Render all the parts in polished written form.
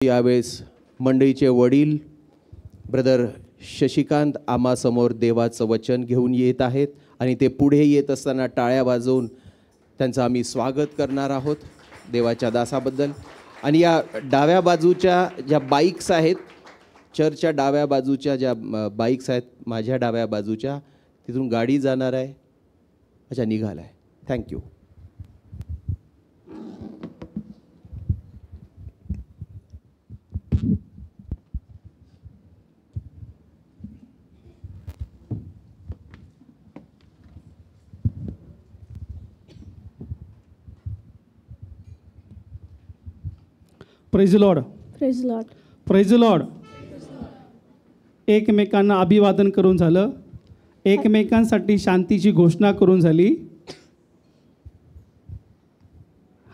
यावेळेस मंडळीचे वडील ब्रदर शशिकांत आम्हासमोर देवाचं वचन घेऊन येत आहेत आणि ते पुढे येत असताना टाळ्या वाजवून त्यांचं आम्ही स्वागत करणार आहोत देवाच्या दासाबद्दल. आणि या डाव्या बाजूच्या ज्या बाईक्स आहेत, चर्चच्या डाव्या बाजूच्या ज्या बाईक्स आहेत, माझ्या डाव्या बाजूच्या, तिथून गाडी जाणार आहे. अच्छा, निघाला आहे. Thank you. Praise Lord. Praise Lord. Praise Lord. एकमेकांना अभिवादन करून झालं, एकमेकांसाठी शांतीची घोषणा करून झाली.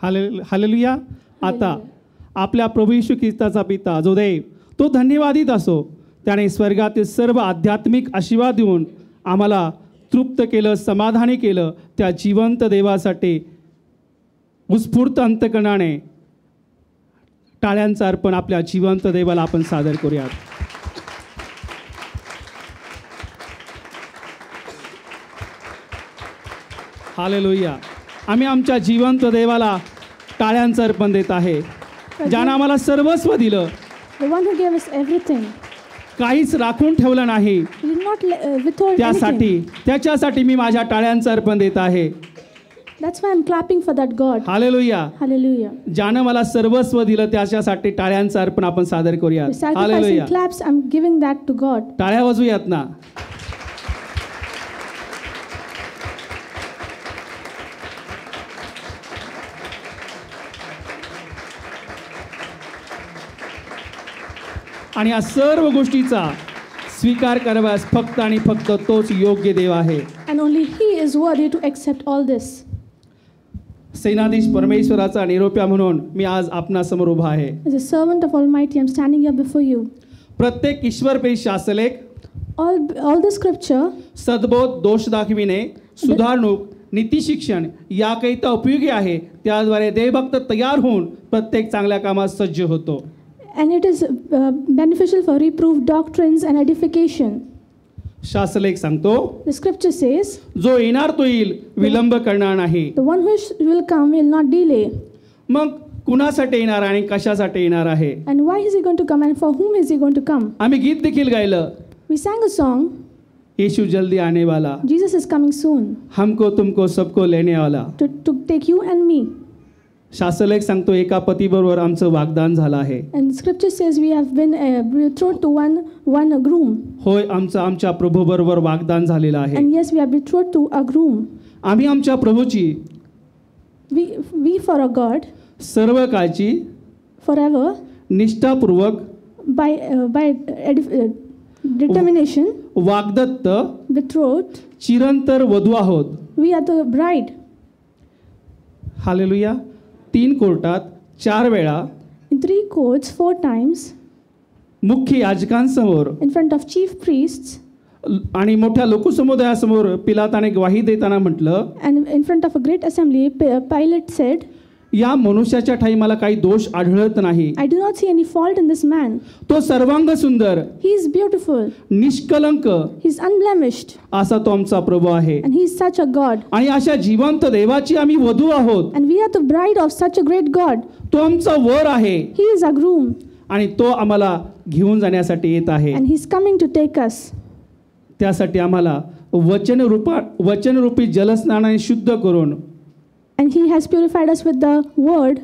हालेलुया. आता आपल्या प्रभू येशू ख्रिस्ताचा पिता जो देव तो धन्यवादित असो, त्याने स्वर्गातील सर्व आध्यात्मिक आशीर्वाद देऊन आम्हाला तृप्त केलं, समाधानी केलं. त्या जिवंत देवासाठी उत्स्फूर्त अंतकरणाने टाळ्यांचं अर्पण आपल्या जिवंत देवाला आपण सादर करूयात. हालेलुया. आम्ही आमच्या जिवंत देवाला टाळ्यांचं अर्पण देत आहे, ज्यानं आम्हाला सर्वस्व दिलं, The one who gave us everything. काहीच राखून ठेवलं नाही. He did not withhold anything. त्याच्यासाठी मी माझ्या टाळ्यांचं अर्पण देत आहे. That's why I'm clapping for that God. Hallelujah. Hallelujah. ज्यानं मला सर्वस्व दिलं त्याच्यासाठी टाळ्यांचं अर्पण आपण सादर करूया. Sacrificing claps, I'm giving that to God. टाळ्या वाजवूयात ना. आणि या सर्व गोष्टीचा स्वीकार कराव्यास फक्त आणि फक्त तोच योग्य देव आहे. And only He is worthy to accept all this. सेनाधीश परमेश्वराचा निरोप्या म्हणून मी आज आपणासमोर उभा आहे. As a servant of Almighty, I'm standing here before you. प्रत्येक ईश्वरप्रेरित शास्त्रलेख, All the scripture, सद्बोध, दोष दाखविणे, सुधारणूक, नीतिशिक्षण याकरिता उपयोगी आहे. त्याद्वारे देवभक्त तयार होऊन प्रत्येक चांगल्या कामात सज्ज होतो. and it is beneficial for reproof, doctrines and edification. शास्त्रलेख सांगतो, The scripture says, जो येणार तो येईल, विलंब करणार नाही. the one who will come will not delay. मग कुणासाठी येणार आणि कशासाठी येणार आहे? And why is he going to come and for whom is he going to come? आम्ही गीत देखील गायलं, We sang a song, येशू जल्दी आने वाला, Jesus is coming soon हमको तुमको सबको लेने वाला. to take you and me. शास्त्रलेख सांगतो, एका पतीबरोबर आमचं वाग्दान झालं आहे. And scripture says we have been betrothed to one groom. होय, आमच्या प्रभूबरोबर वाग्दान झालेलं आहे. And yes, we are betrothed to a groom. आम्ही आमच्या प्रभूची We for a God सर्व काळची forever निष्ठापूर्वक by determination वाग्दत्त betrothed. चिरंतर वधू आहोत. We are the bride. Hallelujah. 3 कोर्टात 4 वेळा In 3 courts 4 times मुख्य याजकांसमोर in front of chief priests आणि मोठ्या लोकसमुदायासमोर पिलाताने ग्वाही देताना म्हटलं, and in front of a great assembly, Pilate said, या मनुष्याच्या ठाई मला काही दोष आढळत नाही. I do not see any fault in this man. तो सर्वांग सुंदर, He is beautiful. निष्कलंक He is unblemished. असा तो आमचा प्रभू आहे. And He is such a God. आणि अशा जिवंत देवाची आम्ही वधू आहोत. And we are the bride of such a great God. तो आमचा वर आहे He is our groom. आणि तो आम्हाला घेऊन जाण्यासाठी येत आहे. And He is coming to take us. त्यासाठी आम्हाला वचनरूपी जलस्नानाने शुद्ध करून And He has purified us with the word.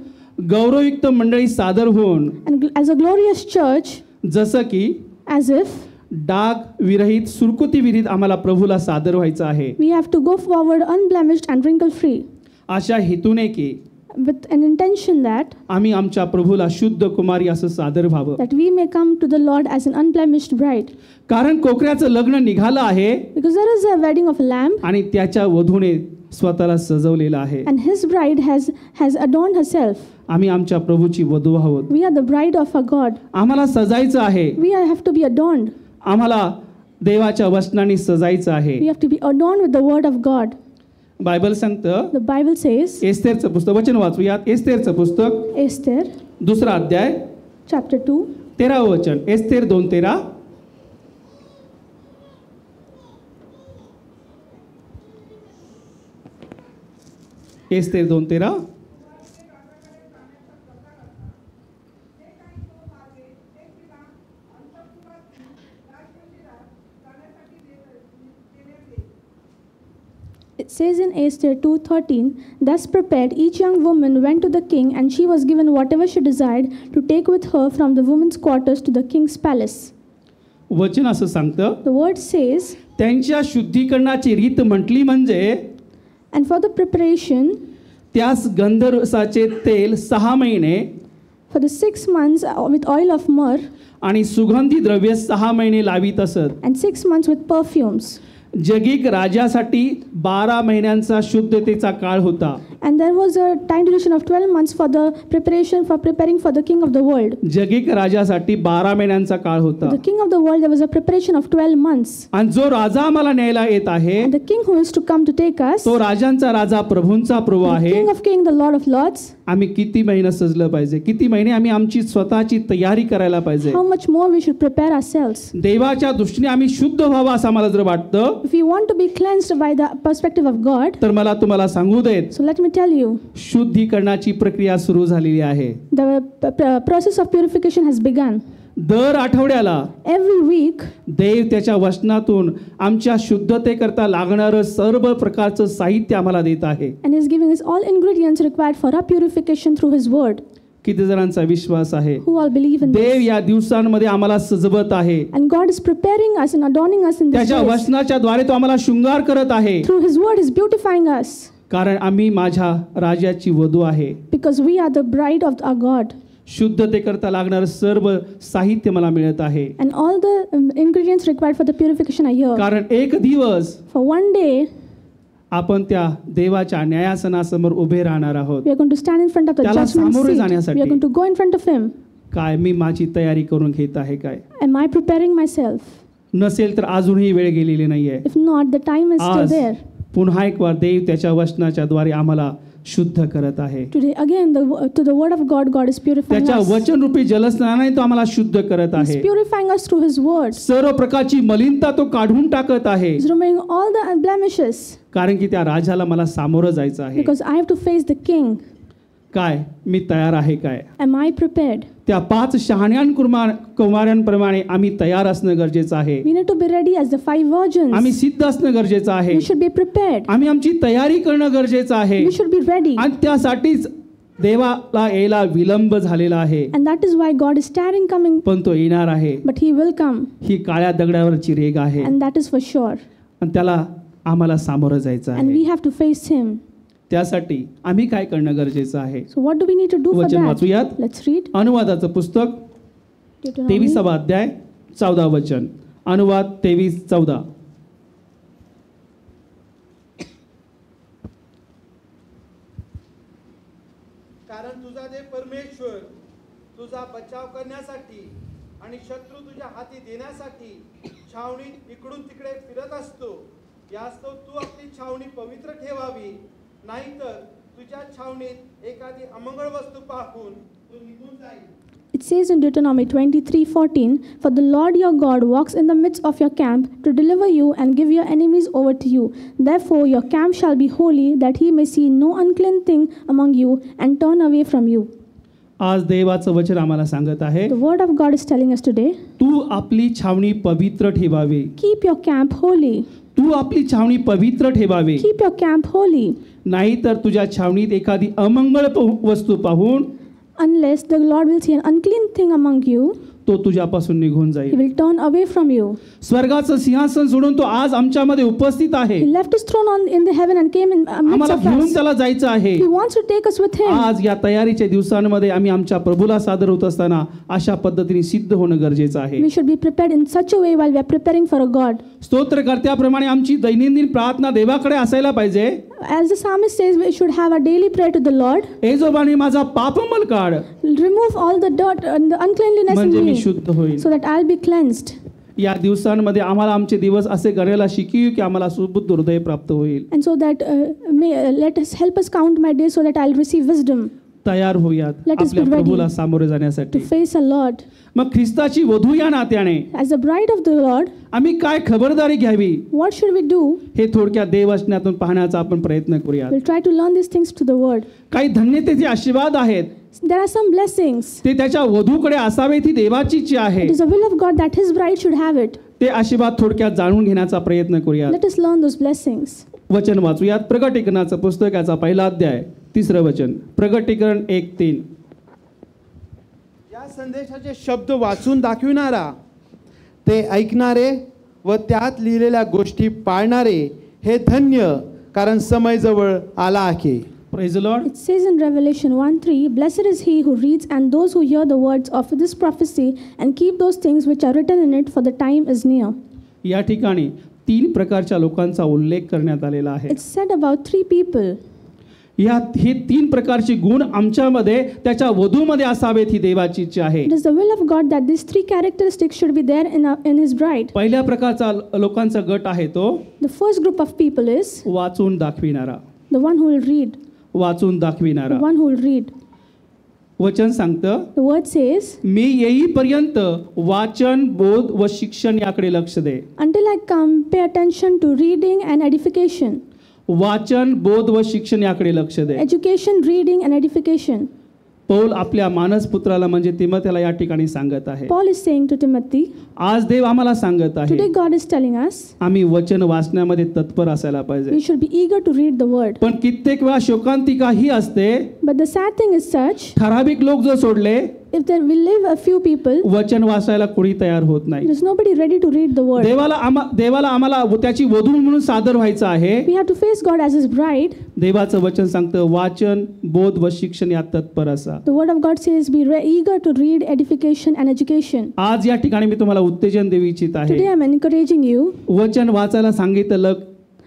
गौरवयुक्त मंडळी सादर होऊन And as a glorious church, जसं की as if डाग विरहित, सुरकुती विरहित आम्हाला प्रभूला सादर व्हायचं आहे. we have to go forward unblemished and wrinkle free, अशा हेतूने की with an intention that आम्ही आमच्या प्रभूला शुद्ध कुमारी असं सादर व्हावं. we may come to the Lord as an unblemished bride. कारण कोकऱ्याचं लग्न निघालं आहे Because there is a wedding of a lamb, आणि त्याच्या वधूने स्वतःला सजवलेलं आहे. and his bride has adorned herself. आम्ही आमच्या प्रभूची वधू आहोत. We are the bride of our God. आम्हाला सजायचं आहे. We have to be adorned. आम्हाला देवाच्या वचनाने सजायचं आहे. We have to be adorned with the word of God. Bible सांगतं, The Bible says, एस्तेरचं पुस्तक, वचन वाचूयात. एस्तेरचं पुस्तक Esther, 2रा अध्याय chapter 2, 13व वचन. Esther 2:13. Esther 2:13. it says in Esther 2:13, thus prepared, each young woman went to the king, and she was given whatever she desired to take with her from the women's quarters to the king's palace. वचन असं सांगतं, The word says, त्यांच्या शुद्धीकरणाची रीत म्हटली म्हणजे and for the preparation, त्यास गंधरसाचे तेल 6 महिने for the 6 months with oil of myrrh, आणि सुगंधी द्रव्य 6 महिने लावित असत. and 6 months with perfumes. जगिक राजासाठी 12 महिन्यांचा शुद्धतेचा काळ होता. And there was a time duration of 12 months for the preparation for preparing for the king of the world. जगिक राजासाठी 12 महिन्यांचा काळ For होता. the king of the world, there was a preparation of 12 months. आणि जो राजा आम्हाला न्यायला येत आहे And the king who is to come to take us, तो राजांचा राजा प्रभूंचा प्रभू the आहे. king of kings, the lord of lords, आम्ही किती महिने सजलं पाहिजे, किती महिने आम्ही आमची स्वतःची तयारी करायला पाहिजे. how much more we should prepare ourselves. देवाच्या दृष्टीने आम्ही शुद्ध व्हावं असं आम्हाला जर वाटतं, If we want to be cleansed by the perspective of God, तर मला तुम्हाला सांगू देत, so let me tell you, शुद्धीकरणाची प्रक्रिया सुरू झालेली आहे. the process of purification has begun. दर आठवड्याला Every week, देव त्याच्या वचनातून आमच्या शुद्धतेकरता लागणारं सर्व प्रकारचं साहित्य आम्हाला देत आहे. and is giving us all ingredients required for our purification through His word. किती जणांचा विश्वास आहे? Who all believe in Dev this? या दिवसांमध्ये आम्हाला सजवत आहे. And God is preparing us and adorning us in this त्याच्या days. वचनाच्या द्वारे तो आम्हाला शृंगार करत आहे. Through His word, He's beautifying us कारण आम्ही माझ्या राजाची वधू आहे. because we are the bride of our God. शुद्धतेकरता लागणारं सर्व साहित्य मला मिळत आहे. And all the ingredients required for the purification are here. कारण एक दिवस For one day, आपण त्या देवाच्या न्यायासनासमोर उभे राहणार आहोत. we are going to stand in front of the त्याला judgment सामोरे seat. जाण्यासाठी. We are going to go in front of Him. काय मी माझी तयारी करून घेत आहे काय? Am I preparing myself? नसेल तर अजूनही वेळ गेलेली नाहीये. If not, the time is still आज there. पुन्हा एक वार देव त्याच्या वचनाच्या द्वारे आम्हाला शुद्ध करत आहे. Today, again, to the word of God, God is purifying त्याच्या us. वचनरूपी जलस्नानाने तो आम्हाला शुद्ध करत He's आहे. purifying us through His word. सर्व प्रकारची मलिनता तो काढून टाकत आहे. He's removing all the blemishes कारण की त्या राजाला मला सामोरं जायचं आहे. because I have to face the King. काय मी तयार आहे काय? Am I prepared? त्या 5 शहाण्या कुमारांप्रमाणे आम्ही तयार असणं गरजेचं आहे. We need to be ready as the 5 virgins. आम्ही सिद्ध असणं गरजेचं आहे. We should be prepared. आम्ही आमची तयारी करणं गरजेचं आहे. We should be ready. आणि त्यासाठीच देवाला यायला विलंब झालेला आहे. And that is why God is tarrying coming, पण तो येणार आहे. but He will come. ही काळ्या दगडावरची रेग आहे And that is for sure. आणि त्याला आम्हाला सामोरं जायचं And आहे. we have to face Him. त्यासाठी आम्ही काय करणं गरजेचं आहे? So what do we need to do for वचन that? वाचूयात. Let's read. अनुवादाचं पुस्तक Deuteronomy 23वा अध्याय 14 वचन. अनुवाद 23:14. कारण तुझा देव परमेश्वर तुझा बचाव करण्यासाठी आणि शत्रू तुझ्या हाती देण्यासाठी छावणीत इकडून तिकडे फिरत असतो. यास्तव तू आपली छावणी पवित्र ठेवावी, नाहीतर तुझ्या छावणीत एखादी अमंगळ वस्तू पाहून तू निघून जाईल. It says in Deuteronomy 23:14, for the Lord your God walks in the midst of your camp to deliver you and give your enemies over to you. Therefore your camp shall be holy, that He may see no unclean thing among you and turn away from you. आज देवाचं वचन आम्हाला सांगत आहे, The word of God is telling us today, तू आपली छावणी पवित्र ठेवावी. keep your camp holy. तू आपली छावणी पवित्र ठेवावी, Keep your camp holy, नाहीतर तुझ्या छावणीत एखादी अमंगळ वस्तू पाहून unless the Lord will see an unclean thing among you, तो तुझ्यापासून निघून He जाईल. will turn away from you. स्वर्गाचं सिंहासन सोडून तो आज आमच्यामध्ये उपस्थित आहे. He left His throne in the heaven and came in midst आम्हाला of घेऊन us. त्याला जायचं आहे. He wants to take us with Him. आज या तयारीच्या दिवसांमध्ये आम्ही आमच्या प्रभूला सादर होत असताना अशा पद्धतीने सिद्ध होणं गरजेचं आहे. We should be prepared in such a way while we are preparing for a God. स्तोत्रकर्त्याप्रमाणे आमची दैनंदिन प्रार्थना देवाकडे असायला पाहिजे. As the psalmist says, we should have a daily prayer to the Lord. एजोबाने माझा पापमल काढ, Remove all the dirt and the uncleanliness in म्हणजे मी me, शुद्ध होईल. so that I'll be cleansed. या दिवसांमध्ये आम्हाला आमचे दिवस असे गणायला शिकवू की आम्हाला सुबुद्ध हृदय प्राप्त होईल. And so that let us help us count my days so that I'll receive wisdom. तयार होऊयात Let us be आपल्या ready प्रभूला सामोरे जाण्यासाठी. to face our Lord. मग ख्रिस्ताची वधू या नात्याने As the bride of the Lord, आम्ही काय खबरदारी घ्यावी what should we do? हे थोडक्यात देववचनातून पाहण्याचा आपण प्रयत्न करूया. We'll try to learn these things to the Word. काही धन्यतेचे आशीर्वाद आहेत There are some blessings. ते त्याच्या वधूकडे असावे ती देवाची इच्छा आहे. It is the will of God that His bride should have it. ते आशीर्वाद थोडक्यात जाणून घेण्याचा प्रयत्न करूया. Let us learn those blessings. वचन वाचूयात. प्रकटीकरणाचं पुस्तक याचा पहिला अध्याय 3रं वचन. प्रकटीकरण 1:3. या संदेशाचे शब्द वाचून दाखविणारा, ते ऐकणारे व त्यात लिहिलेल्या गोष्टी पाळणारे हे धन्य, कारण समय जवळ आला आहे. Praise the Lord. It says in Revelation 1:3, Blessed is he who reads and those who hear the words of this prophecy and keep those things which are written in it, for the time is near. या ठिकाणी 3 प्रकारच्या लोकांचा उल्लेख करण्यात आलेला आहे. It's said about 3 people. हे 3 प्रकारचे गुण आमच्यामध्ये त्याच्या वधूमध्ये असावेत ही देवाची इच्छा आहे. It is the will of God that these 3 characteristics should be there in His bride. पहिल्या प्रकारचा लोकांचा गट आहे तो The first group of people is वाचून दाखविणारा. the one who will read. वाचून दाखविणारा. The one who will read. वचन सांगतं, The word says, मी येईपर्यंत वाचन, बोध व शिक्षण याकडे लक्ष दे. Until I come, pay attention to reading and edification. वाचन, बोध व शिक्षण याकडे लक्ष दे. Education, reading, and edification. Paul आपल्या मानसपुत्राला म्हणजे तिमोथेला या ठिकाणी सांगत आहे. Paul is saying to Timothy, आज देव आम्हाला सांगत आहे today God is telling us आम्ही वचन वाचण्यामध्ये तत्पर असायला पाहिजे. we should be eager to read the word. पण कित्येक वेळा शोकांतिका ही असते, But the sad thing is such, ठराविक लोक जर सोडले if there will live a few people, वचन वाचायला कोणी तयार होत नाही. there is nobody ready to read the word. देवाला आम्हाला त्याची वधू म्हणून सादर व्हायचं आहे. We have to face God as His bride. देवाचं वचन सांगतं वाचन, बोध व शिक्षण यात तत्पर असा. The word of God says be eager to read edification and education. आज या ठिकाणी मी तुम्हाला उत्तेजन देऊ इच्छित Today आहे. I am encouraging you. वचन वाचायला सांगितलं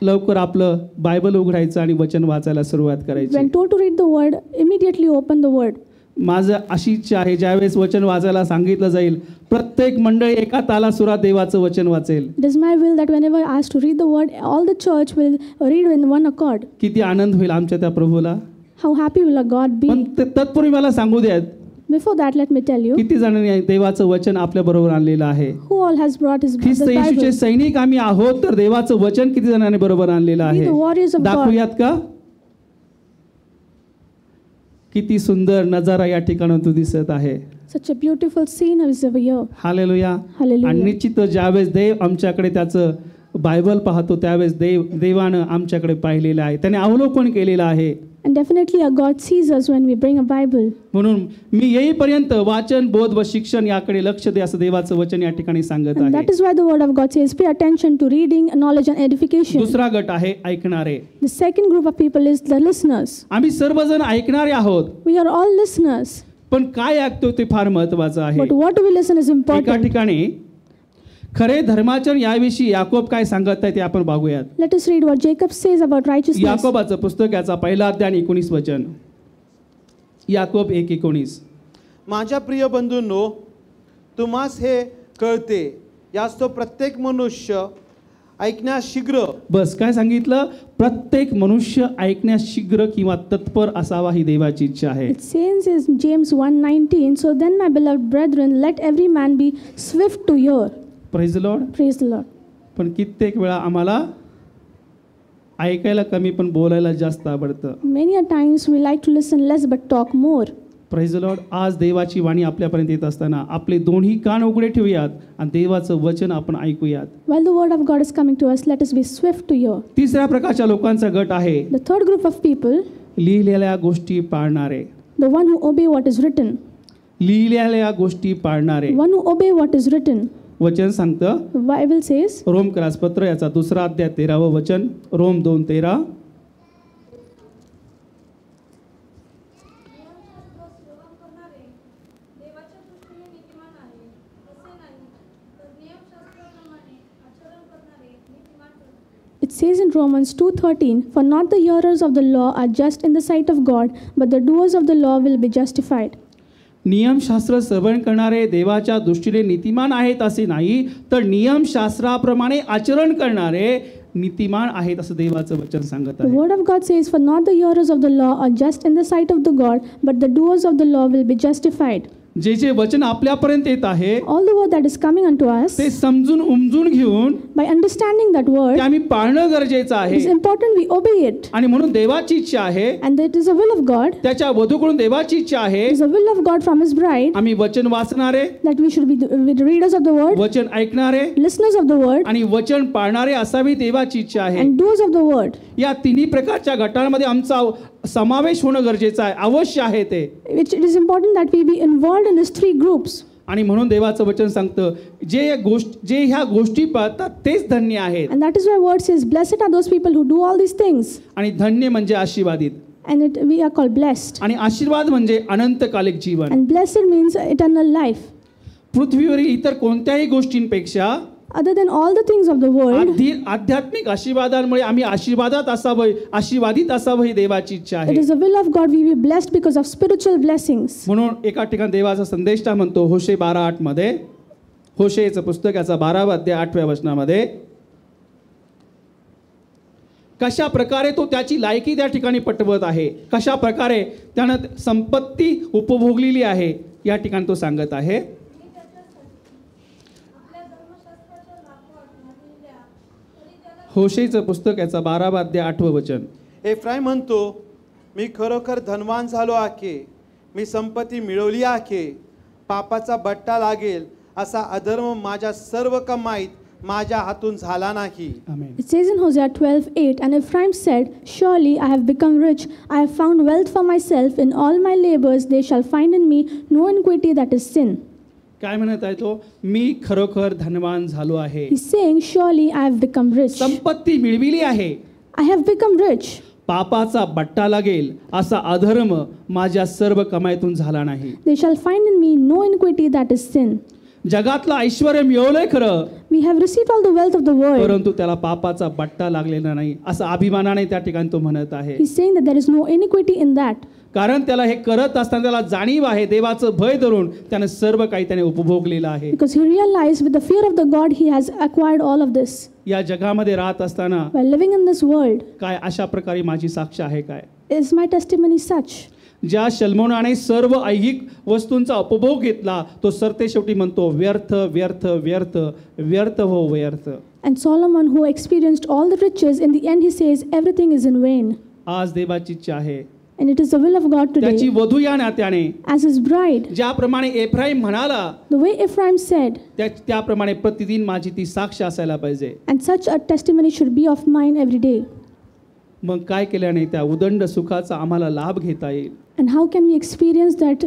लवकर आपलं बायबल उघडायचं आणि वचन वाचायला सुरुवात करायची. When told to read the word, immediately open the word. माझं अशी इच्छा आहे ज्यावेळेस वचन वाचायला सांगितलं जाईल प्रत्येक मंडळी एका तालासुरात देवाचं वचन वाचेल. It is my will that whenever asked to read the word, all the church will read in one accord. किती आनंद होईल आमच्या त्या प्रभूला. How happy will our God पण be? तत्पूर्वी मला सांगू द्यात Before that, let me tell you, किती जणांनी देवाचं वचन आपल्या बरोबर आणलेलं आहे. who all has brought His Christ the येशूचे Bible? सैनिक आम्ही आहोत, तर देवाचं वचन किती जणांनी बरोबर आणलेलं We आहे. the warriors of God. दाखवूयात का? किती सुंदर नजारा या ठिकाणातून दिसत आहे. Such a beautiful scene is over here. Hallelujah. Hallelujah. आणि निश्चित ज्यावेळेस देव आमच्याकडे त्याचं बायबल पाहतो त्यावेळेस देवानं आमच्याकडे पाहिलेलं आहे, त्याने अवलोकन केलेलं आहे. And definitely our God sees us when we bring a Bible. म्हणून मी येईपर्यंत वाचन, बोध व शिक्षण याकडे लक्ष दे असं देवाचं वचन या ठिकाणी सांगत And आहे. that is why the word of God says pay attention to reading, knowledge and edification. दुसरा गट आहे ऐकणारे. The second group of people is the listeners. आम्ही सर्वजण ऐकणारे आहोत, We are all listeners. पण काय ऐकतो ते फार महत्वाचं आहे. But what do we listen is एका important. ठिकाणी खरे धर्माचरण याविषयी याकोब काय सांगत आहे ते आपण बघूयात. Let us read what Jacob says about righteousness. याकोबाचं पुस्तक याचा पहिला अध्याय आणि 19 वचन. याकोब 1:19. माझ्या प्रिय बंधूंनो, तुम्हास हे कळते, यास तो प्रत्येक मनुष्य ऐकण्यास शीघ्र. बस काय सांगितलं? प्रत्येक मनुष्य ऐकण्यास शीघ्र किंवा तत्पर असावा ही देवाची इच्छा आहे. It says in James 1:19, so then my beloved brethren, let every man be swift to hear. Praise the Lord. Praise the Lord. पण कित्येक वेळा आम्हाला ऐकायला कमी पण बोलायला जास्त आवडतं. Many a times we like to listen less but talk more. Praise the Lord. आज देवाची वाणी आपल्यापर्यंत येत असताना आपले दोन्ही कान उघडे ठेवूयात आणि देवाचं वचन आपण ऐकूयात. While the word of God is coming to us, let us be swift to hear. तिसऱ्या प्रकारच्या लोकांचा गट आहे The third group of people, लिहिलेल्या गोष्टी पाळणारे. the one who obey what is written. लिहिलेल्या गोष्टी पाळणारे. One who obey what is written. वचन सांगतं The Bible says, रोमकरास पत्र याचा 2रा अध्याय 13व वचन. Rome 2:13. it says in Romans 2:13, for not the hearers of the law are just in the sight of God, but the doers of the law will be justified. नियमशास्त्र श्रवण करणारे देवाच्या दृष्टीने नीतिमान आहेत असे नाही, तर नियमशास्त्राप्रमाणे आचरण करणारे नीतिमान आहेत असं देवाचं वचन सांगत The आहे. word of God says, "For not the hearers of the law are just in the sight of the God, but the doers of the law will be justified." जे जे वचन आपल्यापर्यंत येत आहे All the word that is coming unto us, ते समजून उमजून घेऊन by understanding that ते word, आम्ही पाळणं गरजेचं it आहे. is important we obey it. आणि म्हणून देवाची इच्छा आहे, And it is a will of God, त्याच्या वधूकडून देवाची इच्छा आहे, it is a will of God from His bride, आम्ही वचन वाचणारे, that we should be the readers of the word, वचन ऐकणारे listeners of the word, आणि वचन पाळणारे असावी देवाची इच्छा आहे. and doers of the word. या तिन्ही प्रकारच्या गटांमध्ये आमचा समावेश होणं गरजेचं आहे, अवश्य आहे ते. It is important that we be involved in these three groups. आणि म्हणून देवाचं वचन सांगतं जे ह्या गोष्टी पाळतात तेच धन्य आहेत. And that is why word says, "Blessed are those people who do all these things." आणि धन्य म्हणजे आशीर्वादित, And we are called blessed. आणि आशीर्वाद म्हणजे अनंतकालिक जीवन. And blessed means eternal life. पृथ्वीवरील इतर कोणत्याही गोष्टींपेक्षा Other than all the things of the world, आध्यात्मिक आशीर्वादांमुळे आम्ही आशीर्वादित असावं ही देवाची इच्छा it आहे. is the will of God we be blessed because of spiritual blessings. म्हणून एका ठिकाणी देवाचा संदेश म्हणतो होशे 12:8 मध्ये, होशेचं पुस्तक याचा 12वा अध्याय 8व्या वचनामध्ये, कशा प्रकारे तो त्याची लायकी त्या ठिकाणी पटवत आहे, कशा प्रकारे त्यानं संपत्ती उपभोगलेली आहे या ठिकाणी तो सांगत आहे. होशेचं पुस्तक याचा 12वा अध्याय 8वं वचन. एफ्राईम म्हणतो, मी खरोखर धनवान झालो आहे, मी संपत्ती मिळवली आहे, पापाचा बट्टा लागेल असा अधर्म माझ्या सर्व कमाईत माझ्या हातून झाला नाही. आमेन. It says in Hosea 12:8, "And Ephraim said, Surely I have become rich, I have found wealth for myself, in all my labors they shall find in me no iniquity that is sin." काय म्हणत आहे तो? मी खरोखर धनवान झालो आहे, He's saying, "Surely I have become rich. संपत्ती मिळविली आहे, I have become rich. पापाचा बट्टा लागेल असा अधर्म माझ्या सर्व कमाईतून झाला नाही." They shall find in me no iniquity that is sin." जगातलं ऐश्वर मिळवलंय खरं, We have received all the wealth of the world. परंतु त्याला पापाचा बट्टा लागलेला नाही असं अभिमानाने त्या ठिकाणी तो म्हणत आहे. He's saying that there is no iniquity in that. कारण त्याला हे करत असताना त्याला जाणीव आहे, देवाचं भय धरून त्याने सर्व काही त्याने उपभोगलेलं आहे. Because he realized with the fear of the God he has acquired all of this. या जगामध्ये राहत असताना While living in this world, काय अशा प्रकारे माझी साक्ष आहे काय? is my testimony such? ज्या शल्मोनाने सर्व ऐहिक वस्तूंचा उपभोग घेतला तो सरते शेवटी म्हणतो व्यर्थ व्यर्थ व्यर्थ व्यर्थ हो व्यर्थ. And Solomon, who experienced all the riches, in the end he says everything is in vain. आज देवाची इच्छा आहे, And it is the will of God त्याची today. वधू या नात्याने As his bride, ज्याप्रमाणे एफ्राईम म्हणाला the way Ephraim said, त्याप्रमाणे प्रतिदिन माझी ती साक्ष असायला पाहिजे. and such a testimony should be of mine every day. मग काय केल्याने त्या उदंड सुखाचा आम्हाला लाभ घेता येईल? And how can we experience that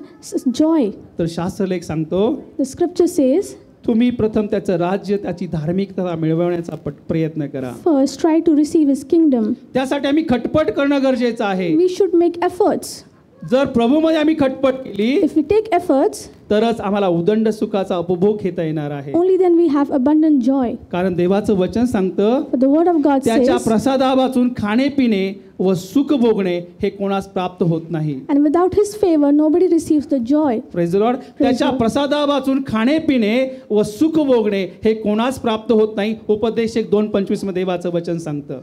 joy? तर शास्त्रलेख सांगतो, The scripture says, तुम्ही प्रथम त्याचं राज्य, त्याची धार्मिकता मिळवण्याचा प्रयत्न करा. first try to receive his kingdom. त्यासाठी आम्ही खटपट करणं गरजेचं आहे. We should make efforts. जर प्रभूमध्ये आम्ही खटपट केली If we take efforts, तरच आम्हाला उदंड सुखाचा उपभोग घेता येणार आहे. only then we have abundant joy. कारण देवाचं वचन सांगतं, For the word of God त्याच्या says, प्रसादावाचून खाणे पिणे व सुख भोगणे हे कोणास प्राप्त होत नाही. and without his favor nobody receives the joy. Praise the Lord. त्याच्या प्रसादावाचून खाणे पिणे व सुख भोगणे हे कोणास प्राप्त होत नाही. उपदेशक 2:25 मध्ये देवाचं वचन सांगतं.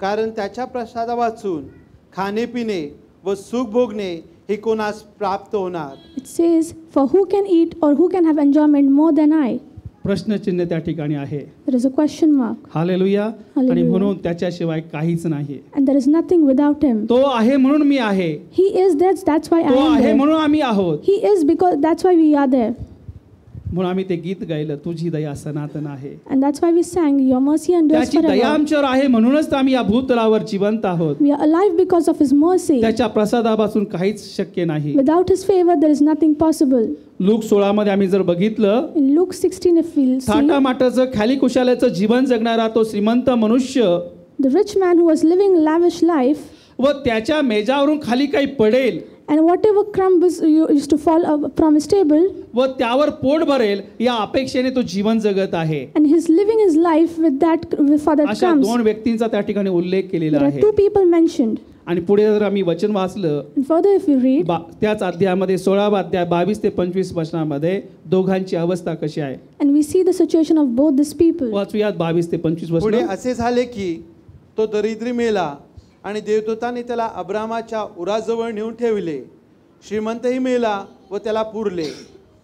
कारण त्याच्या प्रसादा वाचून खाणे पिणे व सुख भोगणे हे कोणास प्राप्त होणार. It says, for who can eat or who can have enjoyment more than I? प्रश्नचिन्ह त्या ठिकाणी आहे. There is a question mark. Hallelujah. आणि Hallelujah. म्हणून त्याच्याशिवाय काहीच नाही. And there is nothing without him. तो आहे म्हणून मी आहे, He is that's why I तो am आहे there. म्हणून आम्ही आहोत. He is because that's why we are there. म्हणून आम्ही ते गीत गायलं, तुझी दया सनातन आहे. And that's why we sang, Your mercy endures त्याची दया forever. आमच्यावर आहे म्हणूनच तर आम्ही या भूतलावर जिवंत आहोत. We are alive because of his mercy. त्याच्या प्रसादापासून काहीच शक्य नाही. Without his favor there is nothing possible. Look 16 मध्ये आम्ही जर बघितलं, In Luke 16 if we'll see, थाटामाटाचं खाली कुशाल्याचं जीवन जगणारा तो श्रीमंत मनुष्य the rich man who was living lavish life, व त्याच्या मेजावरून खाली काही पडेल and whatever crumb used to fall from his table, व त्यावर पोट भरेल या अपेक्षेने तो जीवन जगत आहे. and he's living his life with that for that अशा crumbs. 2 व्यक्तींचा त्या ठिकाणी उल्लेख केलेला There are आहे. 2 people mentioned. आणि पुढे जर आम्ही वचन वाचलं And further, if we read, त्याच अध्यायामध्ये 16वा अध्याय 22 ते 25 वचनामध्ये दोघांची अवस्था कशी आहे and we see the situation of both these people. वाचूयात 22 ते 25 पुढे वचन. असे झाले की तो दरिद्री मेला आणि देवदूतांनी त्याला अब्रामाच्या उराजवळ नेऊन ठेवले. श्रीमंतही मेला व त्याला पुरले.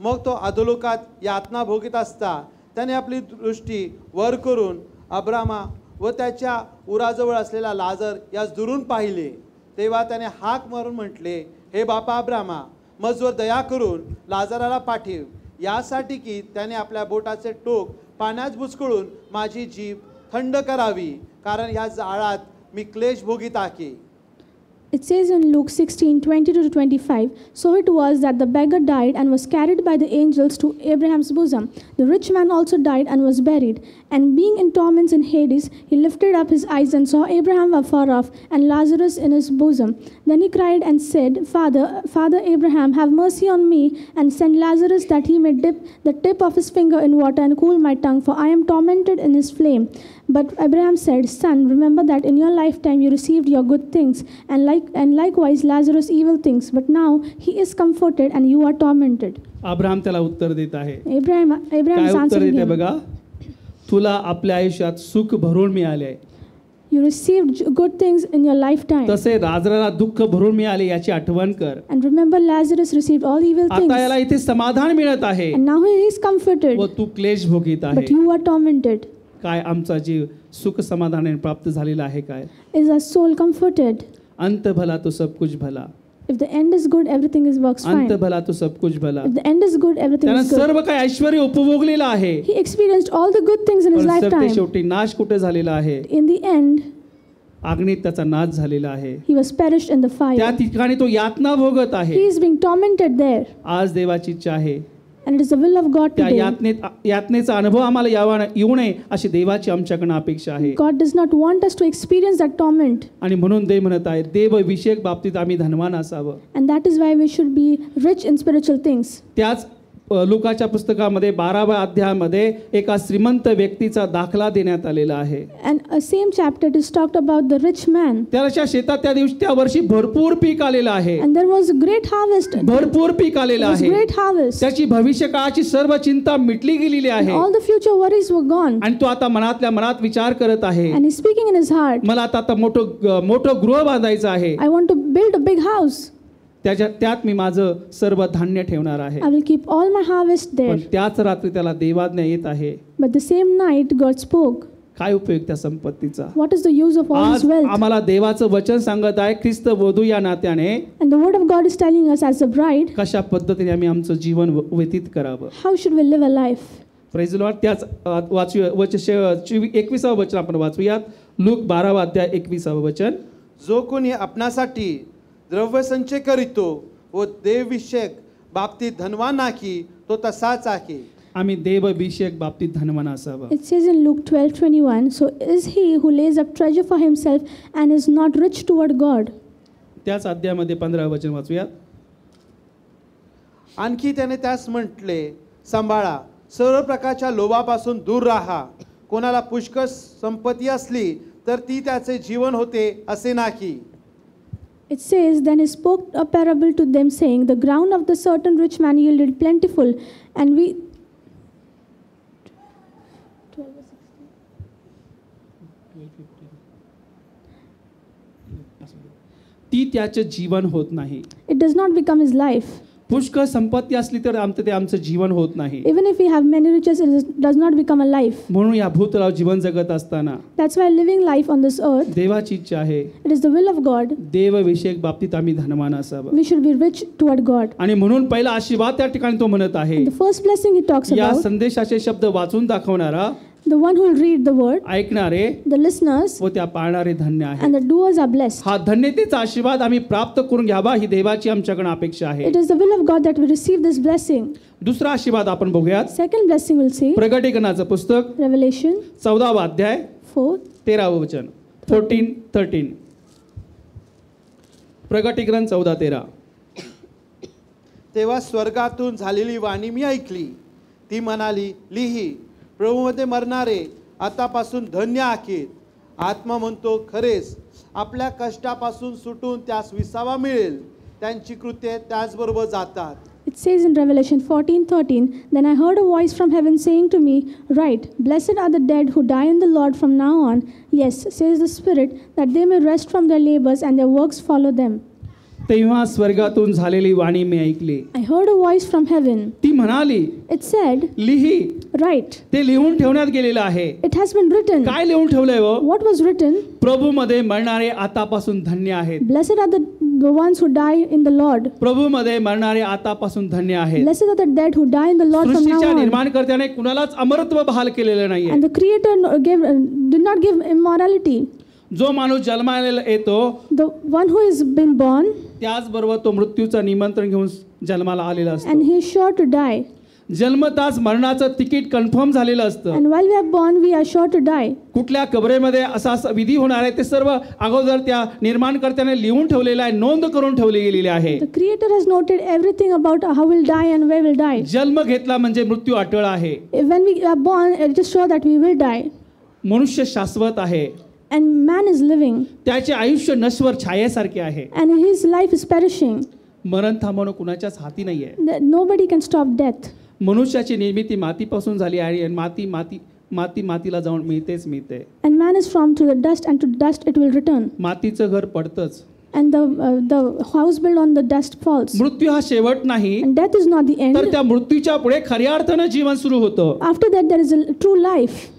मग तो अधोलोकात यातना भोगीत असता त्याने आपली दृष्टी वर करून अब्रामा व त्याच्या उराजवळ असलेला लाजर यास दुरून पाहिले. तेव्हा त्याने हाक मारून म्हटले, हे बापा अब्रामा, मजवर दया करून लाजराला पाठव, यासाठी की त्याने आपल्या बोटाचे टोक पाण्यात बुचकळून माझी जीभ थंड करावी, कारण या जाळात मी क्लेश भोगीत आहे. It says in Luke 16:20-25, so it was that the beggar died and was carried by the angels to Abraham's bosom. The rich man also died and was buried. And being in torments in Hades, he lifted up his eyes and saw Abraham afar off and Lazarus in his bosom. Then he cried and said, Father Abraham, have mercy on me and send Lazarus that he may dip the tip of his finger in water and cool my tongue, for I am tormented in his flame. But Abraham said, Son, remember that in your lifetime you received your good things, and likewise Lazarus evil things. But now he is comforted and you are tormented. Abraham त्याला उत्तर देत आहे. Abraham काय is उत्तर answering देते him. बघा, तुला आपल्या आयुष्यात सुख भरून मिळाले, You received good things in your lifetime. तसे लाजराला दुःख भरून मिळाले याची आठवण कर. And remember, Lazarus received all evil things. आता याला इथे समाधान मिळत आहे And now he is comforted, व तू क्लेश भोगीत आहे. but you are tormented. काय आमचा जीव सुख समाधानाने प्राप्त झालेला आहे काय? Is our soul comforted? अंत भला तो सब कुछ भला. If the end is good, everything is works अंत fine. भला तो सब कुछ भला. If the end is good, everything त्यानं is good. सर्व काही ऐश्वर्य उपभोगलेलं आहे, He experienced all the good things in his पण सरते lifetime. शेवटी नाश कुठे झालेला आहे? In the end, अग्नीत त्याचा नाश झालेला आहे. he was perished in the त्या fire. ठिकाणी तो यातना भोगत He आहे. is being tormented there. आज देवाची इच्छा आहे And it is the will of God त्या today. यातनेचा अनुभव आम्हाला येऊ नये अशी देवाची आमच्याकडनं अपेक्षा आहे. God does not want us to experience that torment. आणि म्हणून देव म्हणत आहे, देव विषयक बाबतीत आम्ही धनवान असावं. And that is why we should be rich in spiritual things. त्याच लुकाच्या पुस्तकामध्ये 12व्या अध्यायामध्ये एका श्रीमंत व्यक्तीचा दाखला देण्यात आलेला आहे. And same chapter it is talked about the rich man. त्याच्या शेतात त्या वर्षी भरपूर पीक आलेलं आहे. And there was a great harvest. भरपूर पीक आलेलं There was आहे. great harvest. त्याची भविष्य काळाची सर्व चिंता मिटली गेलेली आहे. All the future worries were gone. आणि तो आता मनातल्या मनात विचार करत आहे, And he's speaking in his heart, मला आता मोठं गृह बांधायचं आहे. I want to build a big house. त्यात मी माझं सर्व धान्य ठेवणार आहे. I will keep all my harvest पण there. त्याच रात्री त्याला देवाज्ञा येत आहे. But the same night God spoke. काय उपयोग त्या संपत्तीचा? What is the use of all आज his wealth? आम्हाला देवाचं वचन सांगत आहे, ख्रिस्त वधू या नात्याने And the word of God is telling us as a bride, कशा पद्धतीने आम्ही आमचं जीवन व्यतीत करावं. how should we live a life? Praise Lord. त्याच वाचूया 21वं वचन आपण वाचूयात. लूक 12वा अध्याय 21वं वचन. जो कोणी आपणासाठी द्रव्य संचय करीतो व देवविषयक बाबतीत धनवान नाही, तो तसाच आहे. आम्ही देवविषयक बाबतीत धनवान असावं. It says in Luke 12:21, so is he who lays up treasure for himself and is not rich toward God. त्याच अध्यायामध्ये 15वं वचन वाचूयात. आणखी त्याने त्यास म्हटले, सांभाळा, सर्व प्रकारच्या लोभापासून दूर राहा. कोणाला पुष्कळ संपत्ती असली तर ती त्याचे जीवन होते असे नाही. It says, then he spoke a parable to them, saying, the ground of the certain rich man yielded plentiful, and we... 12:16. ती त्याचे जीवन होत नाही. It does not become his life. पुष्कळ संपत्ती असली तर आमचं जीवन होत नाही. Even if we have many riches, it does not become a life. म्हणून या भूतलावर जीवन जगत असताना That's why living life on this earth, देवाची इच्छा आहे, it is the will of God. देवविषयक बाबतीत आम्ही धनवान असावं. We should be rich toward God. आणि म्हणून पहिला आशीर्वाद त्या ठिकाणी तो म्हणत आहे. And the first blessing he talks या about, संदेशाचे शब्द वाचून दाखवणारा, the one who will read the word, ऐकणारे the listeners, व त्या पाळणारे धन्य आहे. and the doers are blessed. हा धन्यतेचा आशीर्वाद आम्ही प्राप्त करून घ्यावा ही देवाची आमच्याकडे अपेक्षा आहे. It is the will of God that we receive this blessing. दुसरा आशीर्वाद आपण बघूयात. Second blessing we'll see, प्रकटीकरणाचं पुस्तक Revelation 14वा अध्याय 4. 13वं वचन. 14:13. प्रकटीकरण 14:13. तेव्हा स्वर्गातून झालेली वाणी मी ऐकली. ती म्हणाली, लिही, प्रभूमध्ये मरणारे आतापासून धन्य आहेत आत्मा म्हणतो खरेच आपल्या कष्टापासून सुटून त्यास विसावा मिळेल. त्यांची कृत्ये त्याचबरोबर जातात. It says in Revelation 14:13, Then I heard a voice from heaven saying to me, Write, Blessed are the dead who die in the Lord from now on. Yes, says the Spirit, that they may rest from their labors and their works follow them. तेव्हा स्वर्गातून झालेली वाणी मी ऐकली. I heard a voice from heaven. ती म्हणाली, It said, लिही. Write. ते लिहून ठेवण्यात गेलेलं आहे. It has been written. काय लिहून ठेवलंय व? What was written? प्रभूमध्ये मरणारे आतापासून धन्य आहेत. Blessed are the ones who die in the Lord. प्रभूमध्ये मरणारे आतापासून धन्य आहेत. Blessed are the dead who die in the Lord from now सृष्टीच्या on. निर्माणकर्त्याने कुणालाच अमरत्व बहाल केलेलं नाहीये. And the Creator did not give immorality. जो माणूस जन्माला येतो The one who has been born, त्याचबरोबर तो मृत्यूचं निमंत्रण घेऊन जन्माला आलेला असतो. and he is sure to die. जन्मताच मरणाचं तिकीट कन्फर्म झालेलं असतं. And while we are born, we are sure to die. कुठल्या कबरेमध्ये असा विधी होणार आहे ते सर्व अगोदर त्या निर्माणकर्त्याने लिहून ठेवलेलं आहे, नोंद करून ठेवली गेलेली आहे. The Creator has noted everything about how we'll die and where we'll die. जन्म घेतला म्हणजे मृत्यू अटळ आहे. When we are born, it is sure that we will die. मनुष्य शाश्वत आहे. And man is living, त्याचे आयुष्य नश्वर छायेसारखे आहे. and his life is perishing. मरण थांबवणं कुणाच्याच हाती नाहीये. Nobody can stop death. मनुष्याची निर्मिती मातीपासून झाली आहे आणि मातीला जाऊन मिळते. And man is from to the dust, and to dust it will return. मातीचं घर पडतंच. And the house built on the dust falls. मृत्यू हा शेवट नाही, And death is not the end. तर त्या मृत्यूच्या पुढे खऱ्या अर्थानं जीवन सुरू होतं. After that, there is a true life.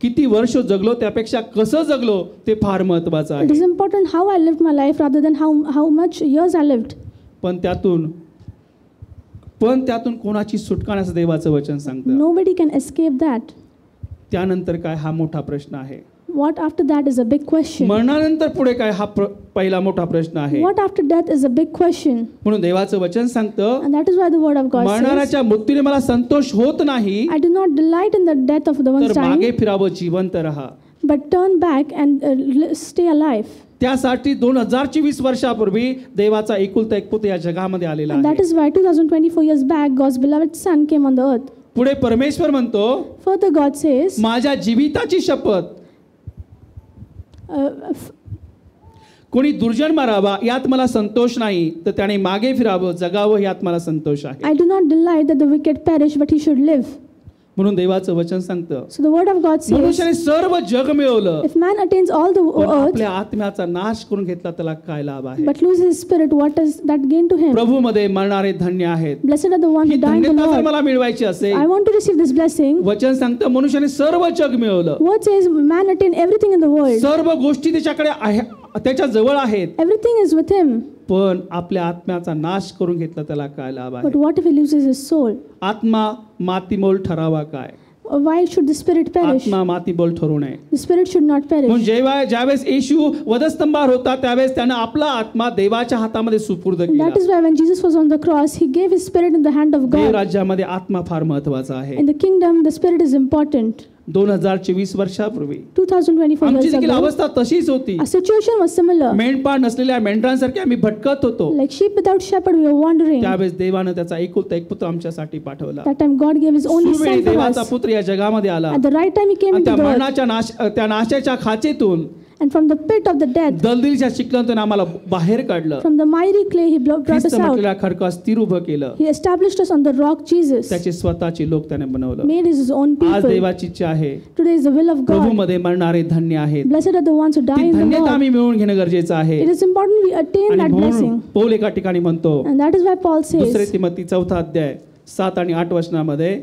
किती वर्ष जगलो त्यापेक्षा कसं जगलो ते फार महत्त्वाचं It is आहे. important how I lived my life rather than how much years I lived. पण त्यातून कोणाची सुटका नसं देवाचं वचन सांगतं. Nobody can escape that. त्यानंतर काय हा मोठा प्रश्न आहे. What after that is a big question. मरणानंतर पुढे काय हा पहिला मोठा प्रश्न आहे. What after death is a big question. म्हणून देवाचं वचन सांगतं, And that is why the word of God says, मरणाऱ्याच्या मृत्यूने मला संतोष होत नाही, I do not delight in the death of the ones तर मागे dying, फिरावं, जिवंत राहा. but turn back and stay alive. त्यासाठी 2024 वर्षापूर्वी देवाचा एकुलता एक पुत्र या जगामध्ये आलेला And that आहे. is why 2024 years back, God's beloved Son came on the earth. पुढे परमेश्वर म्हणतो, Further, God says, माझ्या जीविताची शपथ, कोणी दुर्जन मारावा यात मला संतोष नाही, तर त्याने मागे फिरावं, जगावं यात मला संतोष आहे. I do not delight that the wicked perish, but he should live. म्हणून देवाचं वचन सांगतं, So the word of God says, मनुष्याने सर्व जग मिळवलं, if man attains all the पण earth, आपल्या आत्म्याचा नाश करून घेतला त्याला काय लाभ आहे. but loses his spirit, what is that gain to him? प्रभूमध्ये मरणारे धन्य आहेत. Blessed are the ones he who die in the धन्यता जर Lord. मला मिळवायची I असेल, want to receive this blessing. वचन सांगतं मनुष्याने सर्व जग मिळवलं, Word says, man attained everything in the world. सर्व गोष्टी त्याच्याकडे आहे, त्याच्या जवळ आहेत, Everything is with him. पण आपल्या आत्म्याचा नाश करून घेतला त्याला काय लाभ But आहे. what if he loses his soul? आत्मा मातीमोल ठरावा काय. Why should the spirit perish? आत्मा मातीमोल ठरू नये. The spirit should not perish. म्हणून ज्यावेळेस येशू वधस्तंभावर होता त्यावेळेस त्यानं आपला आत्मा देवाच्या हातामध्ये सुपूर्द केला. That is why when Jesus was on the cross, he gave his spirit in the hand of Dev God. राज्यामध्ये आत्मा फार महत्वाचा आहे. In the kingdom, the spirit is important. 2024 वर्षापूर्वी 2024 आमची years देखील ago, अवस्था तशीच होती. our situation was similar. मेंढपाळ नसलेल्या मेंढरांसारखे आम्ही भटकत होतो. Like sheep without shepherd, we were wandering. त्यावेळेस देवानं त्याचा एकुलता एक पुत्र आमच्यासाठी पाठवला. That time, God gave his only सुवेळी son for देवाचा us. पुत्र या जगामध्ये आला. At the right time, he came आणि into त्या the earth. त्या नाशाच्या खाचेतून And from the pit of the death, दलदलीच्या चिखलातून आम्हाला बाहेर काढलं. from the miry clay, he brought us Christ out. म्हटलेल्या खडकास स्थिर उभं केलं. He established us on the rock, Jesus. त्याचे स्वतःचे लोक त्याने बनवलं. Made us his own आज people. देवाची इच्छा आहे, Today is the will of God. प्रभूमध्ये मरणारे धन्य आहेत. Blessed are the ones who die ती in the धन्यता Lord. आम्ही मिळवून घेणं गरजेचं आहे. It is important we attain आणि that म्हणून blessing. पौल एका ठिकाणी म्हणतो, And that is why Paul दुसरे says, तिमोथी 4 अध्याय 7 आणि 8 वचनामध्ये,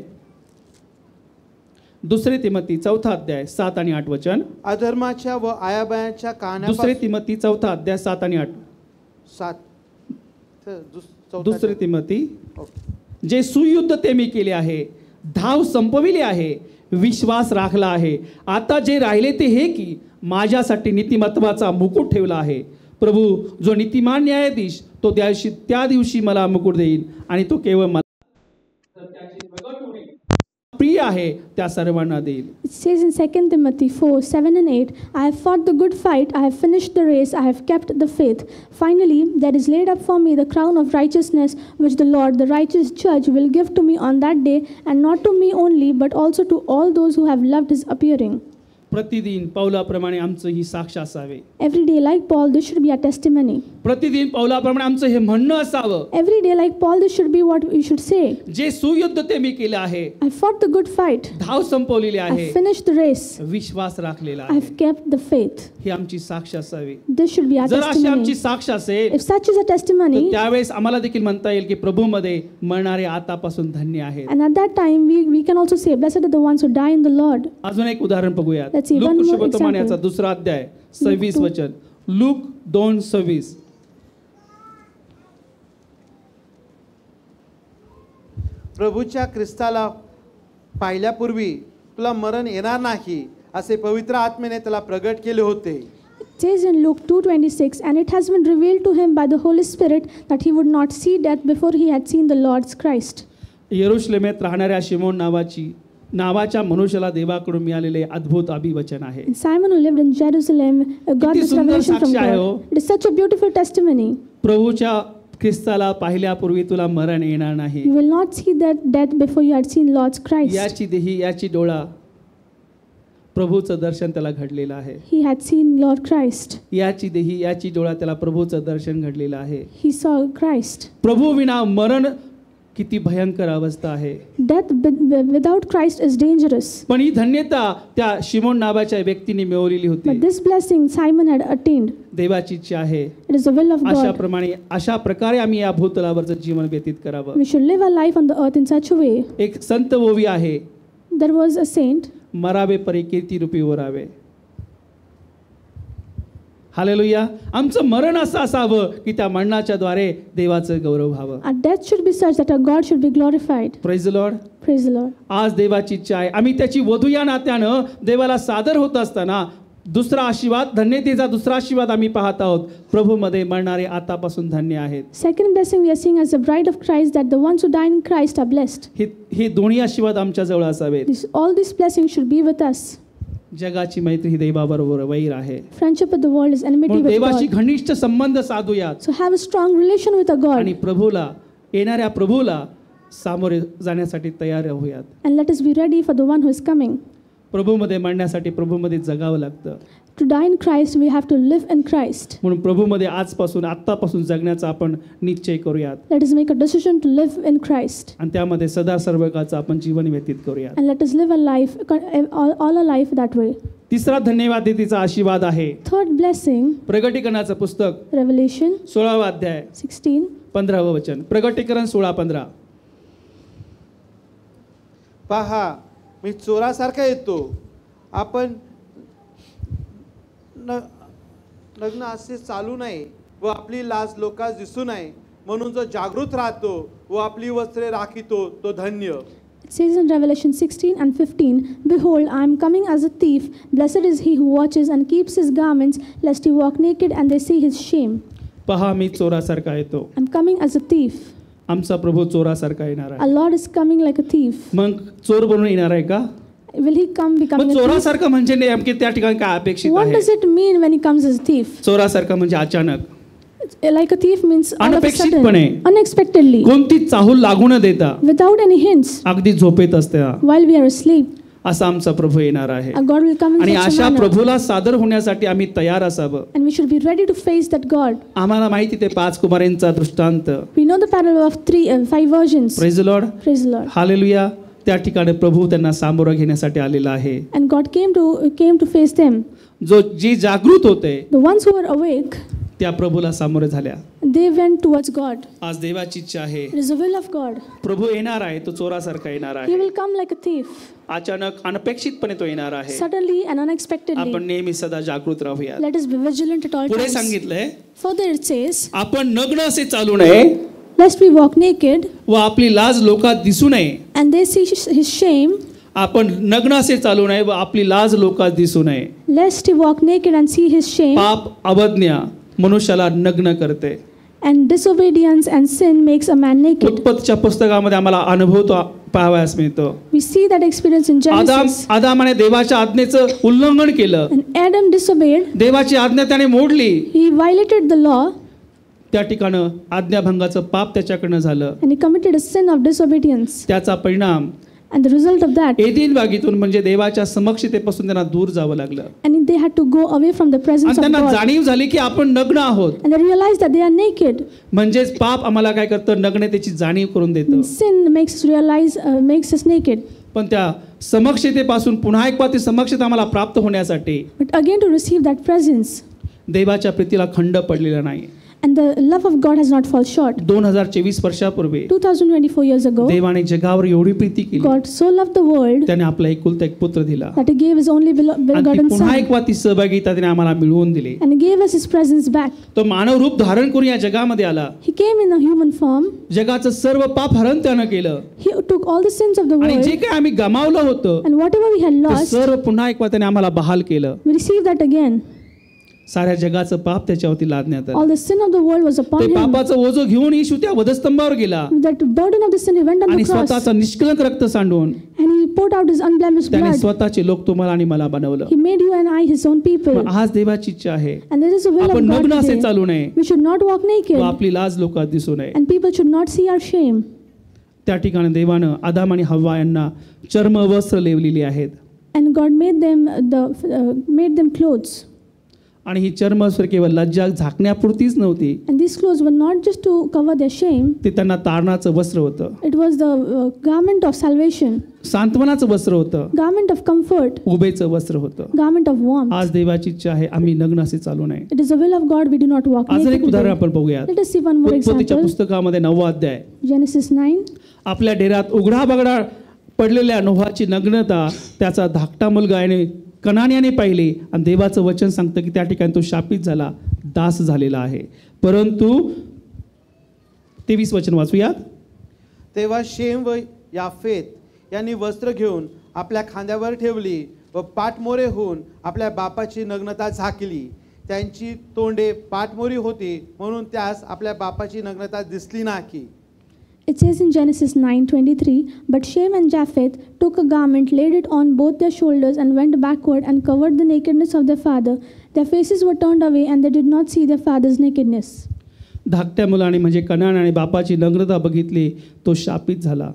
दुसरे तिमोथी 4 अध्याय 7 आणि 8 वचन, अधर्माच्या व आयाबायाच्या दुसरे कहाण्यापासून तिमोथी 4 अध्याय 7 आणि 8, 7 दुसरे तिमोथी, ओके. जे सुयुद्ध ते मी केले आहे, धाव संपविली आहे, विश्वास राखला आहे. आता जे राहिले ते हे की माझ्यासाठी नीतिमत्वाचा मुकुट ठेवला आहे. प्रभू जो नीतिमान न्यायाधीश तो त्या दिवशी मला मुकुट देईल आणि तो केवळ मला प्रिय आहे त्या सर्वांना देईल. it says in 2 Timothy 4:7 and 8, I have fought the good fight, I have finished the race, I have kept the faith. Finally, there is laid up for me the crown of righteousness, which the Lord, the righteous judge, will give to me on that day, and not to me only, but also to all those who have loved his appearing. प्रतिदिन पावलाप्रमाणे आमचं ही साक्ष असावे. Every day, like Paul, this should be our testimony. प्रतिदिन पावलाप्रमाणे आमचं हे म्हणणं असावं, Every day, like Paul, this should be what we should say. जे सुयुद्ध ते मी केलं आहे, I fought the good fight. धाव संपवलेली आहे, I finished the race. Vishwas राखलेला I आहे. have kept the faith. ही आमची साक्ष असावी. This should be our जर अशी आमची testimony. साक्ष असेल If such is a तर testimony, त्यावेळेस आम्हाला देखील म्हणता येईल की प्रभूमध्ये मरणारे आतापासून धन्य आहेत. and at that time we can also say, blessed are the ones who die in the Lord. अजून एक उदाहरण बघूयात. Let's see one look more शुभवर्तमान याचा example. दुसरा अध्याय 26 2. वचन. लूक 2:26. प्रभूच्या ख्रिस्ताला पाहिल्यापूर्वी तुला मरण येणार नाही असे पवित्र आत्मेने त्याला प्रगट केले होते. It says in Luke 2:26, and it has been revealed to him by the Holy Spirit that he would not see death before he had seen the Lord's Christ. यरूशलेमेत राहणाऱ्या शिमोन नावाच्या मनुष्याला देवाकडून मिळालेले अद्भुत अभिवचन आहे. And Simon, who lived in Jerusalem, got this सुंदर revelation from साक्ष आहे हो. God. It is such a beautiful testimony. प्रभूच्या ख्रिस्ताला पाहिल्यापूर्वी तुला मरण येणार नाही. You will not see that death before you had seen Lord's Christ. याची देही याची डोळा प्रभूचं दर्शन त्याला घडलेलं आहे. He had seen Lord Christ. याची देही याची डोळा त्याला प्रभूचं दर्शन घडलेलं आहे. He saw Christ. प्रभू विना मरण किती भयंकर अवस्था आहे. Death without Christ is dangerous. पण ही धन्यता त्या शिमोन नावाच्या व्यक्तीने मिळवलेली होती. But this blessing Simon had attained. देवाची इच्छा आहे It is the will of God. अशा प्रकारे आम्ही या भूतलावरचं जीवन व्यतीत करावं. We should live our life on the earth in such a way. एक संत ओवी आहे, There was a saint. मरावे परी कीर्ती रूपी ओरावे. हालेलुया. आमचं मरण असं असावं की त्या मरणाच्या द्वारे देवाचं गौरव व्हावं. Our death should be such that our God should be glorified. Praise the Lord. Praise the Lord. आज देवाची इच्छा आहे आम्ही त्याची वधू या नात्यानं देवाला सादर होत असताना दुसरा आशीर्वाद, धन्यतेचा दुसरा आशीर्वाद आम्ही पाहत आहोत. प्रभूमध्ये मरणारे आतापासून धन्य आहेत. Second blessing we are seeing as the bride of Christ, that the ones who die in Christ are blessed. हे दोन्ही आशीर्वाद आमच्या जवळ असावेत. All these blessings should be with us. जगाची मैत्री ही देवाबरोबर वैर आहे. Friendship with the world is enmity म्हणून with देवाशी God. घनिष्ठ संबंध साधूयात So have a strong relation with our आणि God, येणाऱ्या प्रभूला सामोरे जाण्यासाठी तयार होऊयात. and let us be ready for the one who is coming. प्रभूमध्ये मरण्यासाठी प्रभूमध्ये जगावं लागतं. To die in Christ, we have to live in Christ. म्हणून प्रभूमध्ये आत्तापासून जगण्याचा आपण निश्चय करूयात Let us make a decision to live in Christ, आणि त्यामध्ये सदा सर्वकाळचं आपण जीवन व्यतीत करूयात. and let us live our life, all our life that way. तिसरा धन्यवादितेचा आशीर्वाद आहे Third blessing, प्रगटीकरणाचं पुस्तक Revelation 16वा अध्याय 16. 15व वचन. प्रगटीकरण 16:15. पहा, मी चोरासारखा येतो. आपण लग्न असे चालू नये व आपली लाज लोकांस दिसू नये म्हणून जो जागृत राहतो व आपली वस्त्रे राखितो तो धन्य. It says in Revelation 16:15, Behold, I am coming as a thief. Blessed is he who watches and keeps his garments, lest he walk naked and they see his shame. पहा, मी चोरासारखा येतो. I am coming as a thief. आमचा प्रभू चोरासारखा येणार आहे. Our Lord is coming like a thief. मग चोर बनून येणार आहे का? Will he come becoming मग a thief? चोरासारखं म्हणजे नेमके त्या ठिकाणी काय अपेक्षित What आहे? does it mean when he comes as a thief? चोरासारखं म्हणजे अचानक, Like a thief means all of a अनपेक्षितपणे, sudden, unexpectedly, कोणती चाहूल लागू न देता, without any hints, अगदी झोपेत असता while we are asleep. असा आमचा प्रभू येणार आहे. Our God will come in आणि such a अशा manner. प्रभूला सादर होण्यासाठी आम्ही तयार असावं. And we should be ready to face that God. आम्हाला माहिती ते 5 कुमारांचा दृष्टांत. We know the parable of 5 virgins. Praise the Lord. Praise the Lord. Hallelujah. त्या ठिकाणी प्रभू त्यांना सामोरं घेण्यासाठी आलेला आहे. And God came to face them. जी जागृत होते The ones who were awake, त्या प्रभूला सामोरे झाल्या. they went towards God. आज देवाची इच्छा आहे, It is the will of God. प्रभू येणार आहे, तो चोरासारखा येणार He आहे. will come like a thief, अचानक अनपेक्षितपणे तो येणार आहे. suddenly and आपण unexpectedly. नेहमी सदा जागृत राहूया. Let us be vigilant at all पुढे times. सांगितलंय, Further it says, आपण नग्न असे चालू नये lest we walk naked व आपली लाज लोकात दिसू नये. and they see his shame, आपण नग्न असे चालू नये व आपली लाज लोकात दिसू नये. lest he walk naked and see his shame. पाप अवज्ञा मनुष्याला नग्न करते. And disobedience and sin makes a man naked. उत्पत्तीच्या पुस्तकामध्ये आम्हाला अनुभव तो पाहावयास मिळतो. We see that experience in Genesis. आदामाने देवाच्या आज्ञेचं उल्लंघन केलं. And Adam disobeyed. देवाची आज्ञा त्याने मोडली. He violated the law. त्या ठिकाणं आज्ञाभंगाचं पाप त्याच्याकडनं झालं. And he committed a sin of disobedience. त्याचा परिणाम And the result of that, Eden बागेतून म्हणजे देवाच्या समक्षतेपासून त्यांना दूर जावं लागलं and they had to go away from the आणि presence of त्यांना God. जाणीव झाली की आपण नग्न आहोत. And they realized that they are naked. म्हणजेच पाप आम्हाला काय करतं, नग्नतेची जाणीव करून देतं. Sin makes us realize, makes us naked. पण त्या समक्षतेपासून पुन्हा एक ती समक्षता आम्हाला प्राप्त होण्यासाठी But again to receive that presence, देवाच्या प्रीतीला खंड पडलेला नाही. and the love of God has not fallen short. 2024 वर्षापूर्वी 2024 years ago, देवाने जगावर एवढी प्रीती केली, God so loved the world त्याने आपला एकुलता एक पुत्र दिला that He gave His only आणि ती begotten पुन्हा Son, एक ती सहभागिता त्याने आम्हाला मिळवून दिली. and He gave us His presence back. तो मानव रूप धारण करून या जगामध्ये आला. He came in a human form. जगाचं सर्व पाप हरण त्यानं केलं He took all the sins of the आणि world, जे काही आम्ही गमावलं होतं and whatever we had ते lost, सर्व पुन्हा एक त्याने आम्हाला बहाल केलं. we received that again. साऱ्या जगाचं पाप त्याच्यावरती लादण्यात आलं. All the sin of the world was upon ते Him. पापाचं ओझं घेऊन येशू त्या वधस्तंभावर गेला With that burden of the sin, He went on आणि the cross, स्वतःचं निष्कलंक रक्त सांडून and He poured out His unblemished त्याने blood. स्वतःचे लोक तुम्हाला आणि मला बनवलं. He made you and I His own people. मग आज देवाची इच्छा आहे And there is a will of आपण God नग्न असे today. चालू नये We should not walk व naked, आपली लाज लोकात दिसू नये. and people should not see our shame. त्या ठिकाणी देवानं आदाम आणि हव्वा यांना चर्म वस्त्र लेवलेली आहेत And God made them clothes. आणि ही चर्म वस्त्र केवळ लज्जा झाकण्यापुरतीच नव्हती, And these clothes were not just to cover their shame. ते त्यांना तारणाचं वस्त्र होतं, It was the garment of salvation, सांत्वनाचं वस्त्र होतं, garment of comfort, उभेचं वस्त्र होतं. garment of warmth. आज देवाची इच्छा आहे आम्ही नग्न असे चालू नये. It is the will of God we do not walk आज एक naked उदाहरण today. आपण बघूया. Let us see one more उत्पत्तीच्या example. पुस्तकामध्ये 9वा अध्याय. Genesis 9. आपल्या डेऱ्यात उघडा बगडा पडलेल्या नोहाची नग्नता त्याचा धाकटा मुलगा याने कनान्याने पाहिली आणि देवाचं वचन सांगतं की त्या ठिकाणी तो शापित झाला, दास झालेला आहे. परंतु 23 वचन वाचूयात. तेव्हा शेम व याफेत यांनी वस्त्र घेऊन आपल्या खांद्यावर ठेवली व पाठमोरे होऊन आपल्या बापाची नग्नता झाकली. त्यांची तोंडे पाठमोरी होती म्हणून त्यास आपल्या बापाची नग्नता दिसली नाही. It says in Genesis 9:23, But Shem and Japheth took a garment, laid it on both their shoulders, and went backward and covered the nakedness of their father. Their faces were turned away, and they did not see their father's nakedness. धाकट्या मुलाने म्हणजे कनानाने बापाची नग्नता बघितली, तो शापित झाला.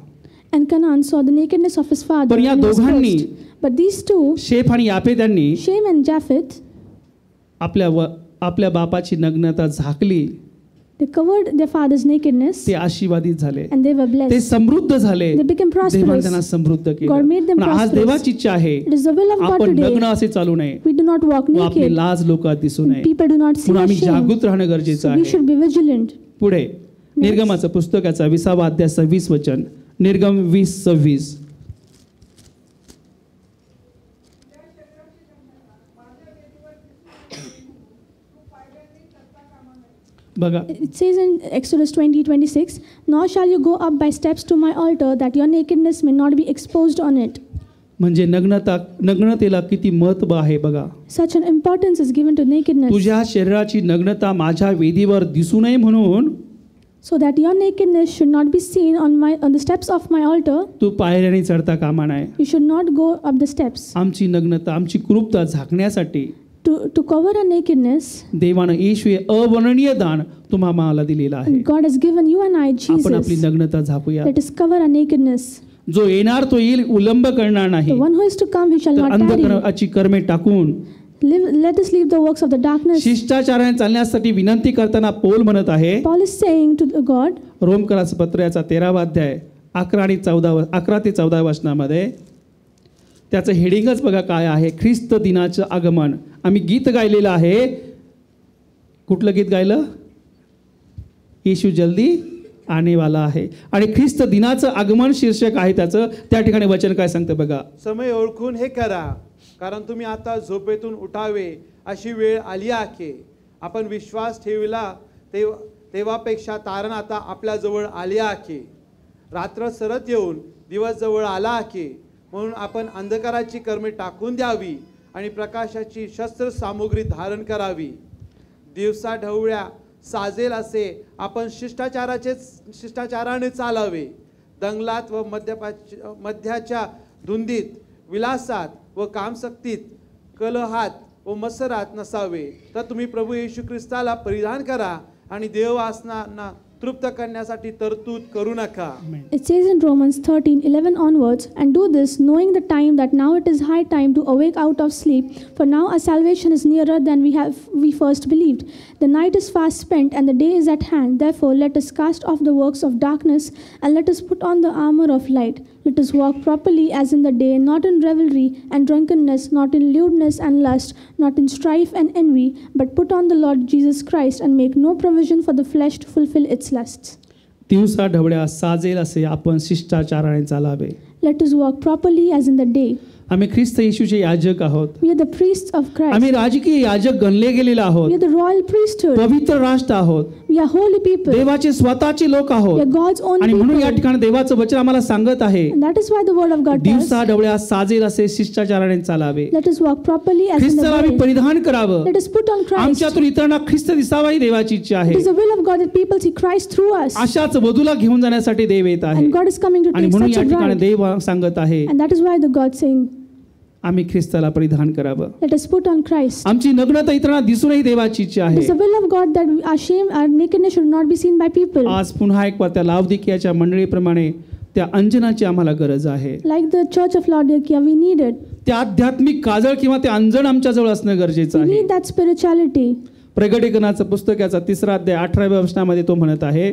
And Canaan saw the nakedness of his father. पण या and he was दोघांनी, cursed. But these two, chef आणि याफेत यांनी Shem and Japheth, आपल्या बापाची नग्नता झाकली, they covered their father's nakedness, ते आशीर्वादित झाले, and they were ते blessed. समृद्ध झाले, They became देवाने prosperous. त्यांना समृद्ध God केलं. made them पण आज prosperous. देवाची इच्छा आहे It is the will of God आपण today. नग्न असे चालू नये We do not walk व आपली naked. लाज लोकात दिसू नये, People do not see म्हणून our आम्ही shame. जागृत राहणं गरजेचं So we आहे. should be vigilant. पुढे निर्गमाचं पुस्तकाचा 20वा अध्याय 26 वचन. निर्गम 20:26. बघा, It says in Exodus 20:26, Nor shall you go up by steps to my altar, that your nakedness may not be exposed on it. म्हणजे नग्नतेला किती महत्व आहे बघा. Such an importance is given to nakedness, तुझ्या शरीराची नग्नता माझ्या वेदीवर दिसू नये म्हणून so that your nakedness should not be seen on the steps of my altar. तू पायऱ्याने चढता कामा नये. You should not go up the steps. आमची नग्नता, आमची क्रूरता झाकण्यासाठी To cover our nakedness, देवानं येशू हे अवर्णनीय दान तुम्हाला दिलेलं आहे. and God has given you and I आपण आपली Jesus. नग्नता झाकूया. Let us cover our nakedness. जो येणार तो येईल, उल्लंब करणार नाही. The one who is to come, he shall तर not tarry. अंधकाराची कर्मे टाकून Let us leave the works of the darkness. शिष्टाचाराने चालण्यासाठी विनंती करताना पौल म्हणत आहे, Paul is saying to God, रोमकराचं पत्र याचा 13वा अध्याय 11 ते 14 वचनामध्ये त्याचं हेडिंगच बघा काय आहे. ख्रिस्त दिनाचं आगमन. आम्ही गीत गायलेलं आहे. कुठलं गीत गायलं? येशू जल्दी आने वाला आहे. आणि ख्रिस्त दिनाचं आगमन शीर्षक आहे त्याचं. त्या ठिकाणी वचन काय सांगतं बघा. समय ओळखून हे करा, कारण तुम्ही आता झोपेतून उठावे अशी वेळ आली आहे. आपण विश्वास ठेवला तेव्हापेक्षा तारण आता आपल्या जवळ आली आहे. रात्र सरत येऊन दिवस जवळ आला आहे. म्हणून आपण अंधकाराची कर्मे टाकून द्यावी आणि प्रकाशाची शस्त्र सामुग्री धारण करावी. दिवसा ढवळ्या साजेल असे आपण शिष्टाचाराने चालावे. दंगलात व मध्याच्या धुंदीत, विलासात व कामसक्तीत, कलहात व मत्सरात नसावे. तर तुम्ही प्रभू येशू ख्रिस्ताला परिधान करा आणि देववासना तृप्त करण्यासाठी तरतूद करू नका. It says in Romans 13:11 onwards, and do this, knowing the time that now it is high time to awake out of sleep, for now our salvation is nearer than we first believed. The night is fast spent, and the day is at hand. Therefore, let us cast off the works of darkness, and let us put on the armor of light. Let us walk properly as in the day, not in revelry and drunkenness, not in lewdness and lust, not in strife and envy, but put on the Lord Jesus Christ, and make no provision for the flesh to fulfill its lusts. दिवसा ढवळ्या साजेल असे आपण शिष्टाचाराने चालावे. Let us walk properly as in the day. आम्ही ख्रिस्त येशूचे याजक आहोत. We are the priests of Christ. आम्ही राजकीय याजक गणले गेलेले We आहोत. are the royal priesthood. पवित्र राष्ट्र आहोत. We are holy people. देवाचे स्वतःचे लोक We आहोत. are God's own आणि म्हणून या people. ठिकाणी देवाचं वचन आम्हाला सांगत आहे, And that is why the word of God tells, दिवसा ढवळ्या साजेल असे शिष्टाचाराने चालावे. let us walk properly as in ख्रिस्ताला the आम्ही day. परिधान करावं. Let us put on Christ. आमच्यातून इतरांना ख्रिस्त दिसावा ही देवाची इच्छा It आहे. is the will of God that people see Christ through us. अशाच वधूला घेऊन जाण्यासाठी देव येत आहे. And God is coming to आणि take म्हणून such या a ठिकाणी bride. देव सांगत आहे, And that is why the God saying, आम्ही ख्रिस्ताला परिधान करावं. let us put on Christ. आमची नग्नता इतरांना दिसूनही देवाची इच्छा It आहे. is the will of God that our shame, our nakedness should not be seen by people. आज पुन्हा एक त्या लावदिकियाच्या मंडळीप्रमाणे त्या अंजनाची आम्हाला गरज आहे. Like the church of Laodicea, we need it. त्या आध्यात्मिक काजळ किंवा ते अंजन आमच्याजवळ असणं गरजेचं We आहे. need that spirituality. प्रगटीकरणाचं पुस्तक याचा 3रा अध्याय 18व्या वचनामध्ये तो म्हणत आहे,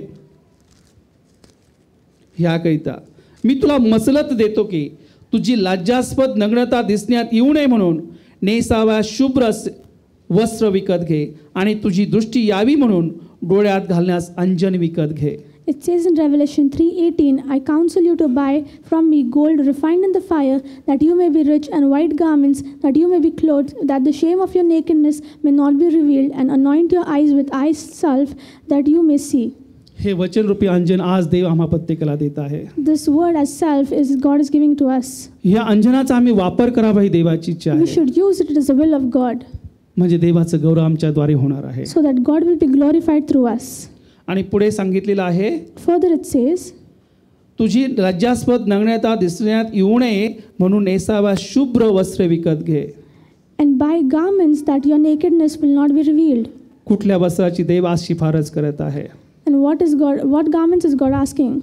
ह्याकरिता मी तुला मसलत देतो की तुझी लज्जास्पद नग्नता दिसण्यात येऊ नये म्हणून नेसाव्या शुभ्र वस्त्र विकत घे आणि तुझी दृष्टी यावी म्हणून डोळ्यात घालण्यास अंजन विकत घे. It says in Revelation 3:18, I counsel you to buy from me gold refined in the fire, that you may be rich, and white garments, that you may be clothed, that the shame of your nakedness may not be revealed, and anoint your eyes with eye salve, that you may see. हे वचनरूपी अंजन आज देव आम्हा प्रत्येकाला देत आहे. This word as self is God is giving to us. या अंजनाचा आम्ही वापर करावा ही देवाची इच्छा We आहे. should use it. It is the will of God, म्हणजे देवाचं गौरव आमच्याद्वारे होणार आहे. so that God will be glorified through us. आणि पुढे सांगितलेलं आहे, Further it says, तुझी लज्जास्पद नग्नता दिसण्यात येऊ नये म्हणून नेसाव्या शुभ्र वस्त्र विकत घे. and buy garments that your nakedness will not be revealed. कुठल्या वस्त्राची देव आज शिफारस करत आहे? And what garments is God asking?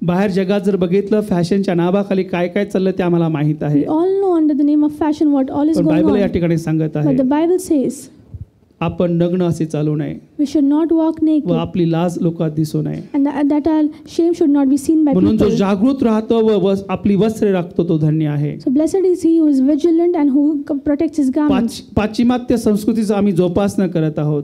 बाहेर जगात जर बघितलं, फॅशनच्या नावाखाली काय काय चाललं ते आम्हाला माहित आहे. We all know under the name of fashion what all is पण going बायबल या on. ठिकाणी सांगत आहे, But the Bible says आपण नग्न असे चालू नये we should not walk व naked, आपली लाज लोकात दिसू नये. and that our shame should not be seen by म्हणून जो people. जागृत राहतो व आपली वस्त्रे राखतो तो धन्य आहे. So blessed is he who is vigilant and who protects his garments. पाश्चिमात्य संस्कृतीचा आम्ही जोपासना करत आहोत.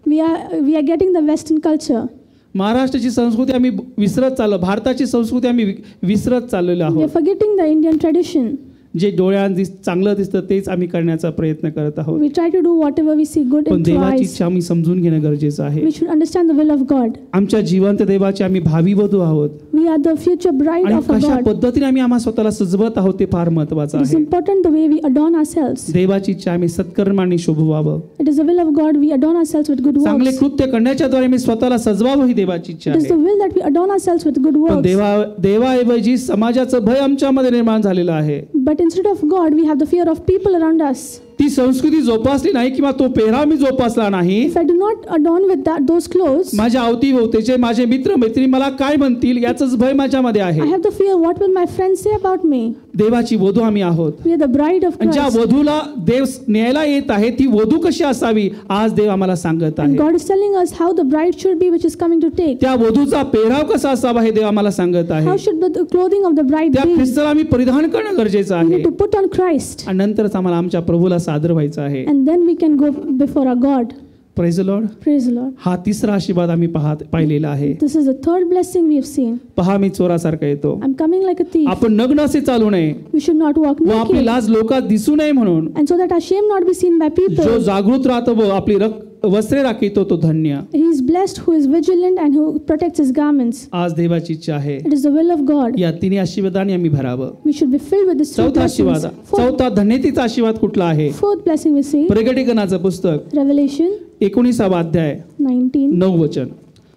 We are getting the Western culture. महाराष्ट्राची संस्कृती आम्ही विसरत चाललो, भारताची संस्कृती आम्ही विसरत चाललेलो We are आहोत. forgetting the Indian tradition. जे डोळ्यांना चांगलं दिसतं तेच आम्ही करण्याचा प्रयत्न करत आहोत. We try to do whatever we see good पण in our देवाची eyes. इच्छा आम्ही समजून घेणं गरजेचं आहे. We should understand the will of God. आमच्या जिवंत देवाचे आम्ही भावी वधू आहोत We are the future bride आणि of a कशा God. पद्धतीने आम्ही आम्हा स्वतःला सजवत आहोत ते फार महत्वाचं It is आहे. important the way we adorn ourselves. देवाची इच्छा आम्ही सत्कर्माने शोभवावं, It is the will of God we adorn ourselves with good चांगले works. कृत्य करण्याच्याद्वारे मी स्वतःला सजवावं ही देवाची इच्छा It is the आहे. will that we adorn ourselves with good पण works. देवाऐवजी समाजाचं भय आमच्यामध्ये निर्माण झालेलं आहे. But instead of God, we have the fear of people around us. ती संस्कृती जोपासली नाही किंवा तो पेहराव मी जोपासला नाही, If I do not adorn with those clothes, माझ्या अवतीभोवतीचे माझे मित्र मैत्रिणी मला काय म्हणतील याचंच भय माझ्यामध्ये आहे. I have the fear what will my friends say about me. देवाची वधू आम्ही आहोत. We are the bride of आणि ज्या Christ. वधूला देव न्यायला येत आहे ती वधू कशी असावी आज देव आम्हाला सांगत And आहे. God is telling us how the bride should be which is coming to take. त्या वधूचा पेहराव कसा असावा हे देव आम्हाला सांगत आहे. How should the clothing of the bride त्या be? ख्रिस्ताला आम्ही परिधान करणं गरजेचं We आहे need to put on Christ. आणि नंतरच आम्हाला आमच्या प्रभूला सादर व्हायचं आहे. And then we can go before our God. Praise the Lord. Praise the Lord. हा तिसरा आशीर्वाद आम्ही पाहिलेला आहे. This is the third blessing we have seen. पहा मी चोरासारखा येतो. I'm coming like a thief. आपण नग्न असे चालू नये We should not walk व आपली naked. लाज लोकात दिसू नये म्हणून And so that our shame not be seen by जो people. जागृत राहतो व आपली वस्त्रे राखीतो तो धन्य. He is blessed who is vigilant and who protects his garments. आज देवाची इच्छा आहे It is the will of God. या तिन्ही आशीर्वादाने आम्ही भरावं. We should be filled with this three चौथा blessings. आशीर्वाद, चौथा धन्यतेचा आशीर्वाद कुठला आहे? Fourth blessing we see. प्रगटीकरणाचं पुस्तक Revelation 19 अध्याय 19. 9 वचन.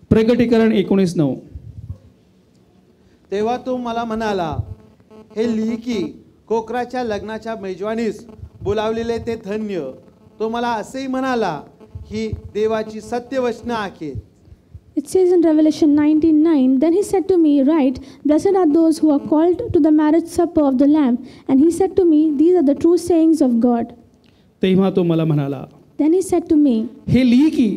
प्रगटीकरण 19:9. तेव्हा तो मला म्हणाला, हे लिही की कोकराच्या लग्नाच्या मेजवानीस बोलावलेले ते धन्य, तो मला असेही म्हणाला, ही देवाची सत्यवचनं आहेत. It says in Revelation 19:9, Then he said to me, Write, Blessed are those who are called to the marriage supper of the Lamb. And he said to me, These are the true sayings of God. तेव्हा तो मला म्हणाला, Then he said to me, हे लिही की,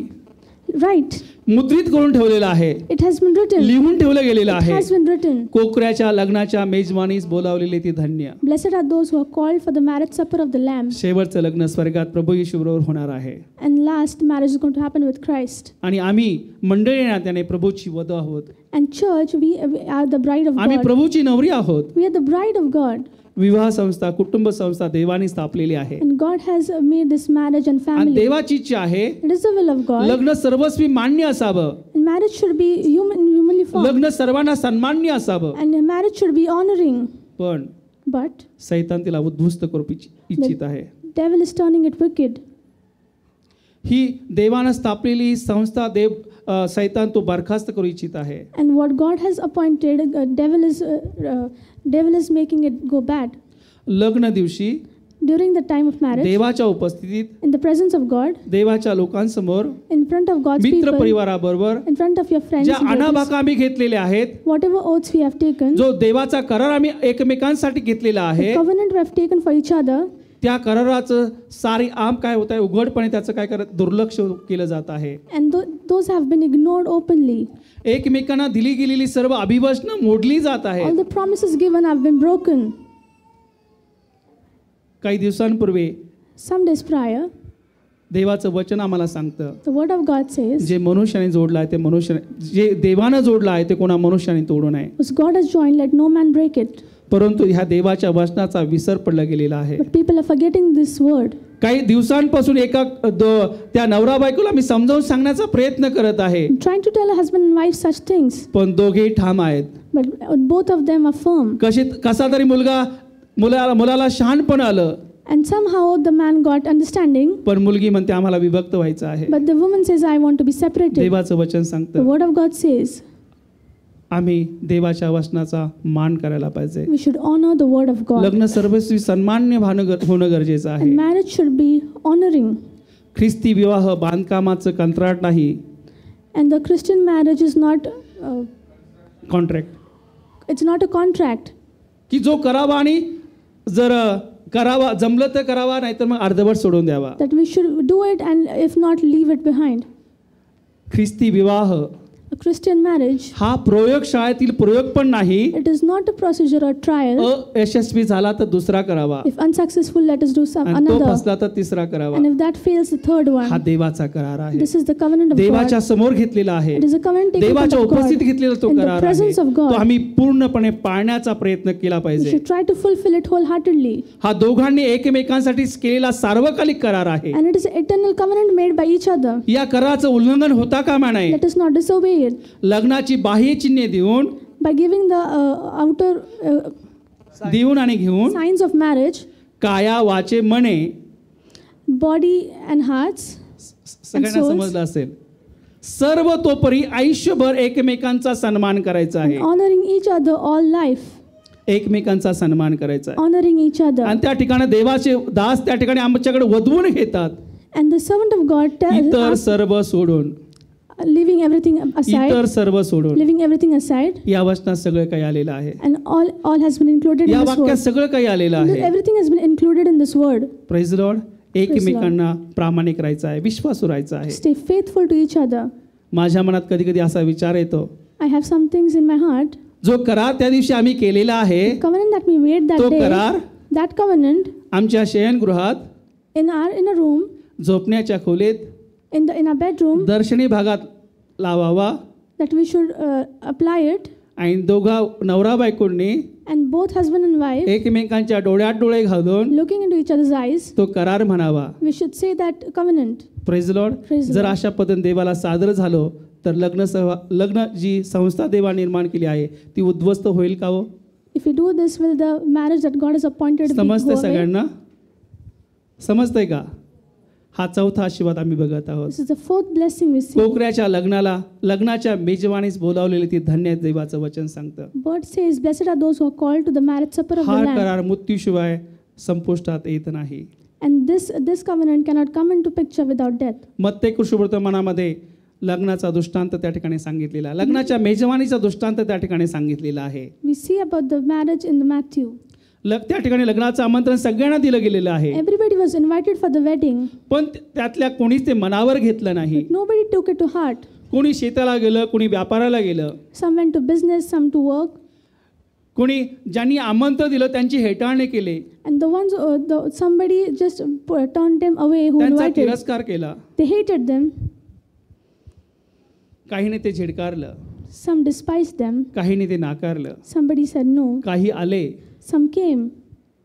Write, मुद्रित करून ठेवलेलं आहे, it has been written. लिहून ठेवलं गेलेलं It आहे. has been written. कोकऱ्याच्या लग्नाच्या मेजवानीस बोलावलेले ती धन्य. Blessed are those who are called for the marriage supper of the Lamb. शेवटचं लग्न स्वर्गात प्रभू येशू बरोबर होणार आहे. And last marriage is going to happen with Christ. आणि आम्ही मंडळी नात्याने प्रभूची वधू आहोत. And church, we are the bride of आम्ही God. प्रभूची नवरी आहोत. We are the bride of God. विवाह संस्था, कुटुंब संस्था देवाने स्थापलेली आहे. And God has made this marriage and आणि family. देवाची इच्छा आहे It is the will of God. लग्न सर्वस्वी मान्य असावं, And marriage should be humanly formed. लग्न सर्वांना सन्मान्य असावं. And marriage should be honoring. पण But सैतान तिला उद्ध्वस्त करू इच्छित आहे. devil is turning it wicked. ही देवानं स्थापलेली संस्था सैतान तो बरखास्त करू इच्छित आहे. And what God has appointed, devil is making it go bad. लग्न दिवशी During the time of marriage, देवाच्या उपस्थितीत, in the presence of God, देवाच्या लोकांसमोर, in front of God's मित्र people, परिवाराबरोबर in front of your friends, ज्या relatives, अनाभाका आम्ही घेतलेल्या आहेत, whatever oaths we have taken, जो देवाचा करार आम्ही एकमेकांसाठी घेतलेला the आहे, covenant we have taken for each other, त्या कराराचं सारी आम काय होत आहे, उघडपणे त्याचं काय करत दुर्लक्ष केलं जात आहे. and those have been ignored openly. एकमेकांना दिली गेलेली सर्व अभिवचनं मोडली जात All आहेत. the promises given have been broken. काही दिवसांपूर्वी Some days prior, देवाचं वचन आम्हाला सांगतं, the word of God says, जे मनुष्याने जोडलं आहे ते मनुष्याने, जे देवानं जोडलं आहे ते कोणा मनुष्याने तोडू नये. Which God has joined, let no man break it. परंतु ह्या देवाच्या वचनाचा विसर पडला गेलेला आहे. But people are forgetting this word. काही दिवसांपासून त्या नवरा बायकोला मी समजावून सांगण्याचा प्रयत्न करत आहे, I'm trying to tell a husband and wife such things, पण दोघेही ठाम आहेत. but both of them are firm. कसा तरी मुलाला शहाणपण आलं, And somehow the man got understanding, पण मुलगी म्हणते आम्हाला विभक्त व्हायचं आहे. but the woman says, I want to be separated. देवाचं वचन The सांगतं word of God says, आम्ही देवाच्या वचनाचा मान करायला पाहिजे. we should honor the word of God. लग्न सर्वस्वी सन्मान्य होणं गरजेचं आहे. And marriage should be honoring. ख्रिस्ती विवाह बांधकामाचं कंत्राट नाही, And the Christian marriage is not, contract, it's not a contract. की जो करावा आणि जर करावा जमलं तर करावा, नाहीतर मग अर्धवट सोडून द्यावा. That we should do it and if not, leave it behind. ख्रिस्ती विवाह A Christian marriage, हा प्रयोगशाळेतील प्रयोग पण नाही. it is not a procedure or trial. अयशस्वी झाला तर दुसरा करावा, If unsuccessful, let us do some आणि तो another. फसला तर तिसरा करावा. And if that fails, the third हा one. देवाचा करार आहे. This is the covenant of देवाच्या God. समोर घेतलेला आहे. It is a covenant taken देवाच्या from God. उपस्थितीत घेतलेला तो In the करार आहे. presence of तो God. आम्ही पूर्णपणे पाळण्याचा प्रयत्न केला We पाहिजे. should try to fulfill it wholeheartedly. हा दोघांनी एकमेकांसाठी केलेला सार्वकालिक करार आहे. And it is an eternal covenant made by each other. या कराराचं उल्लंघन होता कामा नये. Let us not disobey it. लग्नाची बाह्य चिन्हे देऊन By giving the outer देऊन आणि घेऊन signs of marriage, काया वाचे मने, body and hearts, सगळ्यांना souls. समजलं असेल, सर्व तोपरी आयुष्यभर एकमेकांचा सन्मान करायचा and आहे. honoring each other all life. एकमेकांचा सन्मान करायचा आहे. Honoring each other. आणि त्या ठिकाणी देवाचे दास त्या ठिकाणी आमच्याकडे वधवून घेतात. And the servant of God इतर सर्व सोडून, leaving everything aside, इतर सर्व सोडून leaving everything aside, या वचनात सगळं काही आलेलं आहे. and all has been included या in this वाक्यात word. सगळं काही आलेलं आहे. Everything has been included in this word. Praise the Lord. एकमेकांना प्रामाणिक राहायचं आहे, विश्वासू राहायचं आहे. Stay faithful to each other. माझ्या मनात कधी कधी असा विचार येतो, I have some things in my heart. जो करार त्या दिवशी आम्ही केलेला आहे, Covenant that we made that तो day, करार that covenant आमच्या शयनगृहात, in a room, झोपण्याच्या खोलीत, in our bedroom, दर्शनी भागात लावावा. that we should apply it, आणि दोघा नवरा बायकोंनी and both husband and wife, एकमेकांच्या डोळ्यात डोळे घालून looking into each other's eyes, तो करार म्हणावा. we should say that covenant. Praise Lord. Praise the जर Lord. अशा पद्धतीने देवाला सादर झालो तर लग्न जी संस्था देवा निर्माण केली आहे ती उद्ध्वस्त होईल का हो? If we do this, will the marriage that God has appointed be समजतंय go away? सगळ्यांना? समजतंय का? हा चौथा आशीर्वाद आम्ही बघत आहोत. This is the fourth blessing we see. कोकऱ्याच्या लग्नाच्या मेजवानीस बोलावलेली ती धन्य देवाचं वचन सांगतं. Word says, "Blessed are those who are called to the marriage supper of हा the Lamb." करार मृत्यूशिवाय संपुष्टात येत नाही. And this covenant cannot come into picture without death. मत्ते कृष्णवर्तमानामध्ये लग्नाचा दृष्टांत त्या ठिकाणी सांगितलेला आहे. लग्नाच्या मेजवानीचा दृष्टांत त्या ठिकाणी सांगितलेला आहे. We see about the marriage in the Matthew. त्या ठिकाणी लग्नाचं आमंत्रण सगळ्यांना दिलं गेलेलं आहे. Everybody was invited for the wedding. पण त्यातल्या कोणीच ते मनावर घेतलं नाही. But nobody took it to heart. कोणी शेताला गेलं, कोणी व्यापाराला गेलं, Some went to business, some to work. कोणी ज्यांनी आमंत्रण दिलं त्यांची हेटाळणी केली, And the ones, somebody just turned them away who त्यांचा invited. तिरस्कार केला. They hated them. काहीने ते झिडकारलं, Some despised them. काहीने ते नाकारलं, Somebody said no. काही आले. Some came.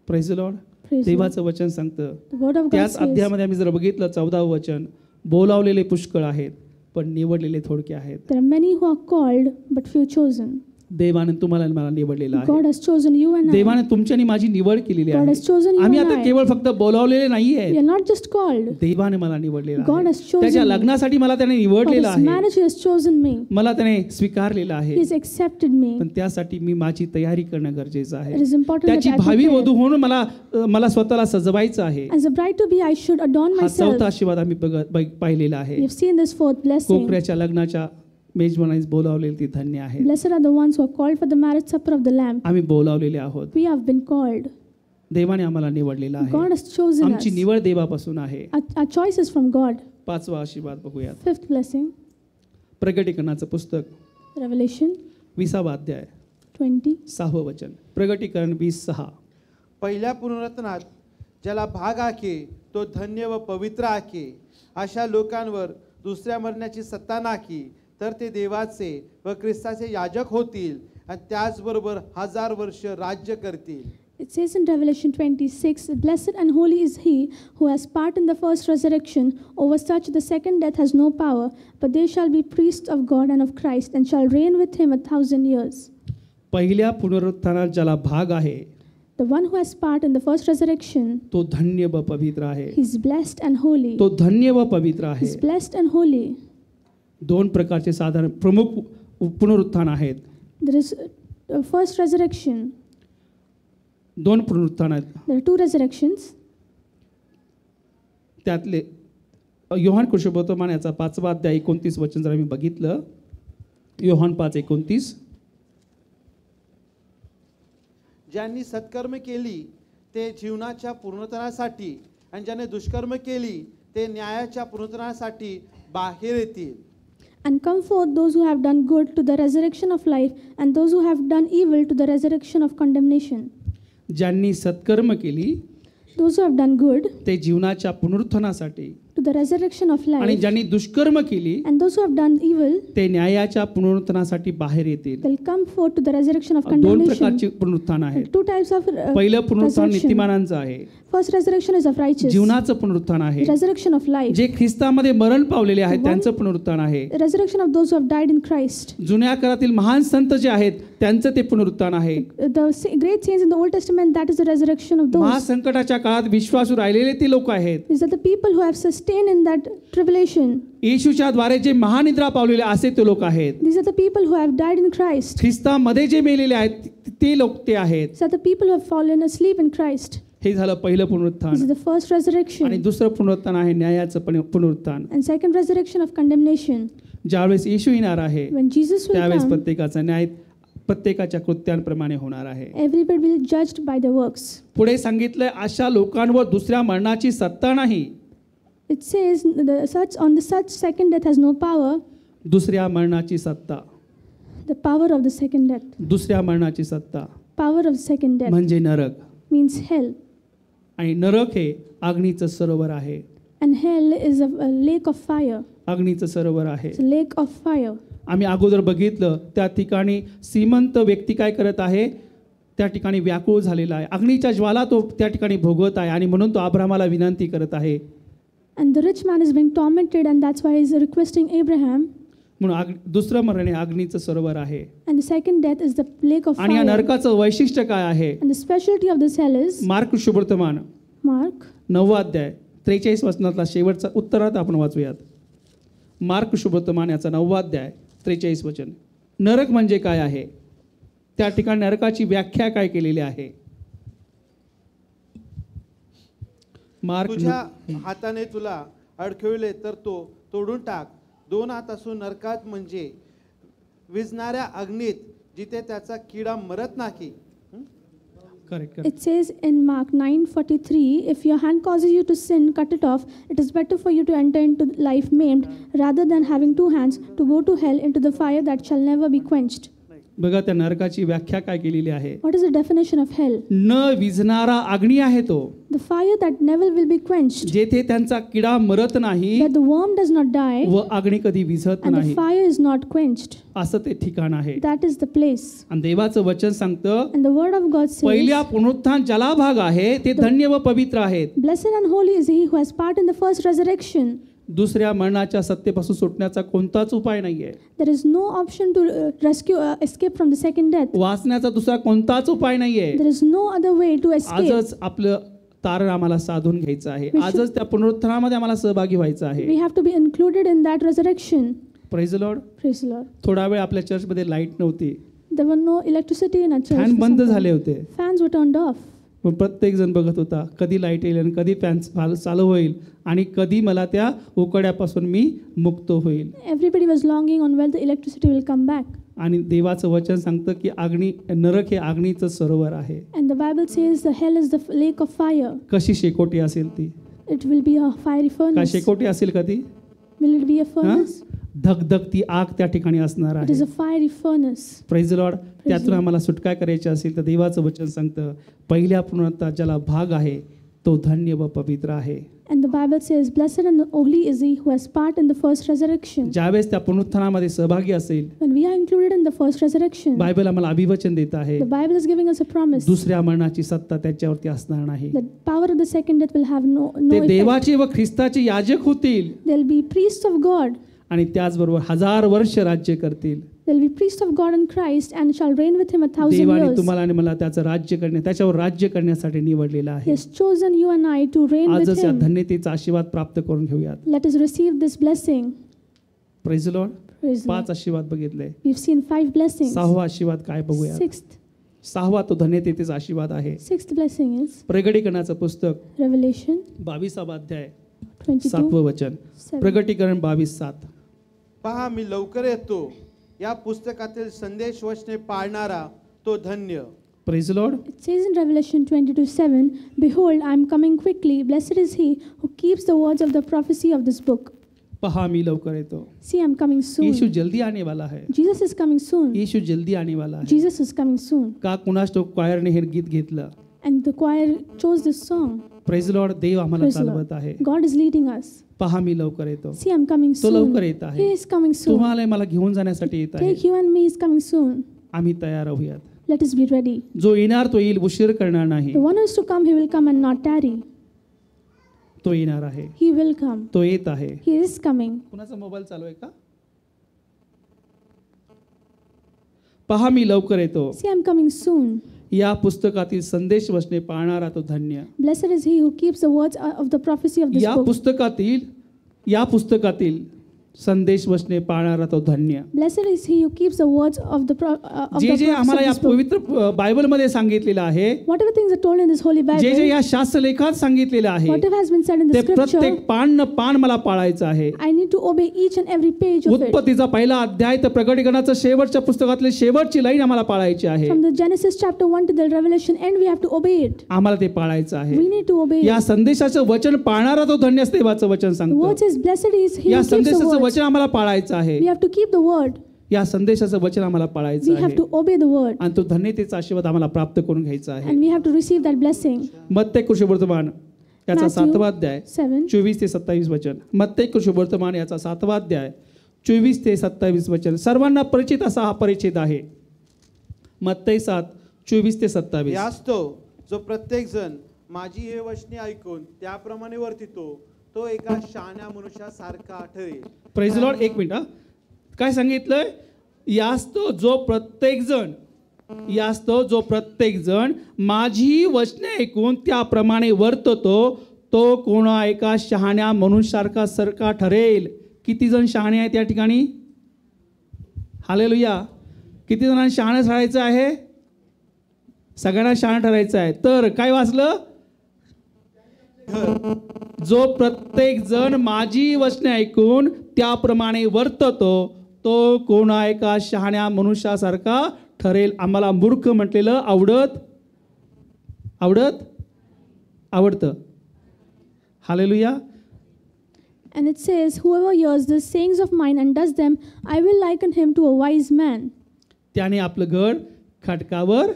Praise the Lord. Praise the Lord. देवाचं वचन सांगतं, The word of God त्याच says, अध्यायामध्ये आम्ही जर बघितलं 14वं वचन, बोलावलेले पुष्कळ आहेत पण निवडलेले थोडके आहेत. there are many who are called, but few chosen. देवाने तुम्हाला आणि मला निवडलेलं आहे. God has chosen you and I. देवाने तुमची आणि माझी निवड केलेली God has chosen आहे. you आम्ही and आता I. केवळ फक्त बोलावलेले We नाहीये, are not just called. देवाने मला निवडलेलं God आहे. has chosen त्याच्या me. लग्नासाठी मला त्याने For निवडलेलं His आहे, marriage, He has chosen me. मला त्याने स्वीकारलेलं He आहे. has accepted me. पण त्यासाठी मी माझी तयारी करणं गरजेचं आहे. It is important that त्याची I भावी prepare. वधू म्हणून मला स्वतःला सजवायचं आहे. As a bride to be, I should adorn हा myself. चौथा आशीर्वाद आम्ही पाहिलेला आहे. We have seen this fourth blessing. कोपऱ्याच्या लग्नाच्या मेजवानीस बोलावलेली ती धन्य आहे. Blessed are the ones who are called for the marriage supper of the Lamb. आम्ही बोलावलेले आहोत. We have been called. देवाने आम्हाला निवडलेलं God आहे. has chosen us. आमची निवड देवापासून आहे. Our choice is from God. पाचवा आशीर्वाद बघूयात. Fifth blessing, प्रगटीकरणाचं पुस्तक Revelation 20वा अध्याय 20. 6वं वचन. प्रगटीकरण 20:6. पहिल्या पुनरुत्थानात ज्याला भाग आखे तो धन्य व पवित्र आखे. अशा लोकांवर दुसऱ्या मरण्याची सत्ता नाकी, तर ते देवाचे व ख्रिस्ताचे याजक होतील आणि त्याचबरोबर 1000 वर्ष राज्य करतील. It says in Revelation 26, blessed and holy is he who has part in the first resurrection. Over such the second death has no power, but they shall be priests of God and of Christ, and shall reign with him 1000 years. पहिल्या पुनरुत्थानात ज्याला भाग आहे The one who has part in the first resurrection, तो धन्य व पवित्र आहे. he is blessed and holy. तो धन्य व पवित्र He आहे. is blessed and holy. दोन प्रकारचे साधारण प्रमुख पुनरुत्थान आहेत. There is first resurrection. दोन पुनरुत्थान आहेत. There are two resurrections. त्यातले योहान कृष्णवर्तमान याचा 5वा अध्याय 29 वचन जर आम्ही बघितलं, योहान 5:29. ज्यांनी सत्कर्म केली ते जीवनाच्या पूर्णत्वासाठी आणि ज्याने दुष्कर्म केली ते न्यायाच्या पूर्णत्वासाठी बाहेर येतील. And come forth those who have done good to the resurrection of life, and those who have done evil to the resurrection of condemnation. ज्यांनी सत्कर्म केली Those who have done good ते जीवनाच्या पुनरुत्थानासाठी, to the resurrection of आणि life, ज्यांनी दुष्कर्म केली and those who have done evil, ते न्यायाच्या पुनरुत्थानासाठी बाहेर येतील. they'll come forth to the resurrection of दोन condemnation. प्रकारचे पुनरुत्थान आहेत. Two types of पहिलं पुनरुत्थान resurrection. नीतिमानांचं आहे, First resurrection is of righteous. जीवनाचं पुनरुत्थान आहे. Resurrection of life. जे ख्रिस्तामध्ये मरण पावलेले आहेत त्यांचं पुनरुत्थान आहे. The resurrection of those who have died in Christ. जुन्या काळातील महान संत जे आहेत त्यांचं ते पुनरुत्थान आहे. The great saints in the Old Testament, that is the resurrection of those. महासंकटाच्या काळात विश्वासू राहिलेले ते लोक आहेत. These are the people who have sustained in that tribulation. येशूच्या द्वारे जे महानिद्रा पावलेले असे ते लोक आहेत. These are the people who have died in Christ. ख्रिस्तामध्ये जे मेलेले आहेत ते लोक ते आहेत. These are the people who have fallen asleep in Christ. हे झालं पहिलं This पुनरुत्थान. is the first आणि resurrection. दुसरं पुनरुत्थान आहे न्यायाचं पुनरुत्थान. And second resurrection of condemnation. ज्यावेळेस येशू येणार आहे When Jesus will त्यावेळेस come, प्रत्येकाचा न्याय प्रत्येकाच्या कृत्यांप्रमाणे होणार आहे. everybody will be judged by their works. पुढे सांगितलंय अशा लोकांवर दुसऱ्या मरणाची सत्ता नाही. It says on the such second death has no power. दुसऱ्या मरणाची सत्ता, The power of the second death. दुसऱ्या मरणाची सत्ता Power of second death म्हणजे नरक. means hell. आणि नरक हे अग्नीचं सरोवर आहे. And hell is a lake of fire. अग्नीचं सरोवर आहे. It's a lake of fire. आम्ही अगोदर बघितलं त्या ठिकाणी श्रीमंत व्यक्ती काय करत आहे, त्या ठिकाणी व्याकुळ झालेला आहे. अग्नीच्या ज्वाला तो त्या ठिकाणी भोगत आहे आणि म्हणून तो अब्रामाला विनंती करत आहे. And the rich man is being tormented, and that's why he's requesting Abraham. म्हणून दुसरं मरण हे अग्नीचं सरोवर आहे. And the second death is the lake of आणि या fire. नरकाचं वैशिष्ट्य काय आहे? And the specialty of this hell is, Mark शुभवर्तमान Mark 9वा अध्याय 43 वचनातला शेवटचा उत्तरात आपण वाचूयात. मार्क शुभवर्तमान याचा 9वा अध्याय 43 वचन. नरक म्हणजे काय आहे, त्या ठिकाणी नरकाची व्याख्या काय केलेली आहे. मार्क तुझ्या हाताने तुला अडखळले तर तो तोडून टाक. 2 हात असून नरकात म्हणजे विझणाऱ्या अग्नीत जिथे त्याचा किडा मरत नाही. Correct It says in Mark 9:43, if your hand causes you to sin, cut it off. It is better for you to enter into life maimed rather than having 2 hands to go to hell into the fire that shall never be quenched. बघा त्या नरकाची व्याख्या काय केलेली आहे. What is the definition of hell? न विझणारा अग्नी आहे तो, The fire that never will be quenched, जेथे त्यांचा किडा मरत नाही where the worm does not die व अग्नी कधी विझत and the नाही, fire is not quenched. असं ते ठिकाण आहे. That is the place. आणि देवाचं वचन सांगतं And the word of God says, पहिल्या पुनरुत्थान ज्याला भाग आहे ते धन्य व पवित्र आहेत. blessed and holy is he who has part in the first resurrection. दुसऱ्या मरणाच्या सत्तेपासून सुटण्याचा कोणताच उपाय नाहीये. There is no option to escape from the second death. वाचण्याचा दुसरा कोणताच उपाय नाहीये. There is no other way to escape. आजच आपलं तारण आम्हाला साधून घ्यायचं आहे. आजच त्या पुनरुत्थानामध्ये आम्हाला सहभागी व्हायचं आहे. We have to be included in that resurrection. Praise the Lord. Praise the Lord. थोडा वेळ आपल्या चर्चमध्ये लाईट नव्हती, There were no electricity in our church. Fan for बंद some time. झाले होते. Fans were turned off. मग प्रत्येक जण बघत होता कधी लाईट येईल आणि कधी फॅन चालू होईल आणि कधी मला त्या उकड्यापासून मी मुक्त होईल. Everybody was longing on when the electricity will come back. आणि देवाचं वचन सांगतं की नरक हे अग्नीचं सरोवर आहे. And the Bible says the hell is the lake of fire. कशी शेकोटी असेल ती, It will be a fiery काय furnace. शेकोटी असेल का ती? Will it be a furnace? धगधगती आग त्या ठिकाणी असणार It is आहे. a fiery furnace. Praise the Lord. त्यातून आम्हाला सुटका करायची असेल तर देवाचं वचन सांगतं पहिल्या पुनरुत्थानात ज्याला भाग आहे तो धन्य व पवित्र आहे. And the Bible says, blessed and holy is he who has part in the first resurrection. ज्यावेळेस त्या पुनरुत्थानामध्ये सहभागी असेल, When we are included in the first resurrection, Bible आम्हाला अभिवचन देत आहे the Bible is giving us a promise दुसऱ्या मरणाची सत्ता त्याच्यावरती असणार नाही. that power of the second death will have no ते effect. देवाचे व ख्रिस्ताचे याजक होतील They'll be priests of God. आणि त्याचबरोबर 1000 वर्ष राज्य करतील. They'll be priests of God in Christ and shall reign with him 1000 देवाने years. तुम्हाला आणि मला त्याच्यावर राज्य करण्यासाठी निवडलेलं He आहे. has chosen you and I to reign with आजच या him. धन्यतेचा आशीर्वाद प्राप्त करून घेऊयात. Let us receive this blessing. Praise the Lord. Praise the 5 Lord. आशीर्वाद बघितले. We've seen 5 blessings. 6वा आशीर्वाद काय बघूया. 6th 6वा तो धन्यतेचा आशीर्वाद आहे. blessing is प्रगटीकरणाचं पुस्तक Revelation 22वा अध्याय 22 7वं वचन. 7. प्रगटीकरण 22:7. पहा मी लवकर येतो. या पुस्तकातील संदेश वचने पाळणारा तो धन्य. Praise the Lord. It says in Revelation 22:7, behold, I am coming quickly. Blessed is he who keeps the words of the prophecy of this book. पहा मी लवकर येतो. See, I am coming Yeshu soon. जल्दी आने वाला है. Jesus is coming soon. यीशु जल्दी आने वाला है. Jesus is coming soon. का कुणास तो क्वायरने हे गीत घेतलं. And the choir chose this song. Praise the lord. देव आम्हाला Praise the Lord. चालवत आहे. God is leading us. पहा मी लवकर येतो. See, I am coming तो soon. लवकर येत आहे. He is coming soon. तुम्हाला मला घेऊन जाण्यासाठी येत आहे. Take you and me is coming soon. आम्ही तयार राहूयात. Let us be ready. जो येणार तो येईल, उशीर करणार नाही. The one who is to come, he will come and not tarry. तो येणार आहे. He will come. तो येत आहे. He is coming. कुणाचा मोबाईल चालू आहे का? पहा मी लवकर येतो. See, I am coming soon. या पुस्तकातील संदेश वचने पाळणारा तो धन्य. Blessed is he who keeps the words of the prophecy of this या पुस्तकातील संदेश वचने पाळणारा तो धन्य. Blessed is he who keeps the words of the जे prophecy of आम्हाला या this book. पवित्र बायबलमध्ये सांगितलेलं आहे, Whatever things are told in this holy जे Bible, या शास्त्रलेखात सांगितलेलं आहे, whatever has been said in ते the scripture, प्रत्येक पान न पान मला पाळायचं आहे. I need to obey each and every page of it. उत्पत्तीचा पहिला अध्याय तर प्रकटीकरणाचं शेवटच्या पुस्तकातले शेवटची लाईन आम्हाला पाळायची आहे. From the Genesis chapter 1 to the Revelation end, we have to obey it. आम्हाला ते पाळायचं आहे. We need to obey या it. संदेशाचं वचन पाळणारा तो धन्य असं देवाचं वचन The सांगतं. word says, blessed is he या who keeps the संदेशाचं words. वचन आम्हाला पाळायचं आहे. We have to keep the word. या संदेशाचं वचन आम्हाला पाळायचं We have आहे to obey the word. आणि तो धन्यतेचा आशीर्वाद आम्हाला प्राप्त करून घ्यायचा आहे. And we have to receive that blessing. मत्ते कृष्णवर्तमान याचा Matthew 7वा अध्याय 7. 24 ते 27 वचन. मत्ते कृष्णवर्तमान याचा 7वा अध्याय 24 ते 27 वचन. सर्वांना परिचित असा हा परिच्छेद आहे. मत्ते 7:24 ते 27. यास्तव जो प्रत्येक जण माझी हे वचने ऐकून त्याप्रमाणे वर्तितो तो एका शहाण्या मनुष्यासारखा ठरेल. Praise the Lord. एक मिनिट हा. काय सांगितलंय? यास्तव जो प्रत्येक जण माझी वचने ऐकून त्याप्रमाणे वर्ततो तो कोणा एका शहाण्या मनुष्यासारखा ठरेल. किती जण शहाणे आहेत या ठिकाणी? हालेलुया. किती जणांना शहाणं ठरायचं आहे? सगळ्यांना शहाणं ठरायचं आहे. तर काय वाचलं? घर जो प्रत्येक जण माझी वचने ऐकून त्याप्रमाणे वर्ततो तो कोण आहे का शहाण्या मनुष्यासारखा ठरेल. आम्हाला मूर्ख म्हटलेलं आवडतं. Hallelujah. And it says, whoever hears the sayings of mine and does them, I will liken him to a wise man. त्याने आपलं घर खडकावर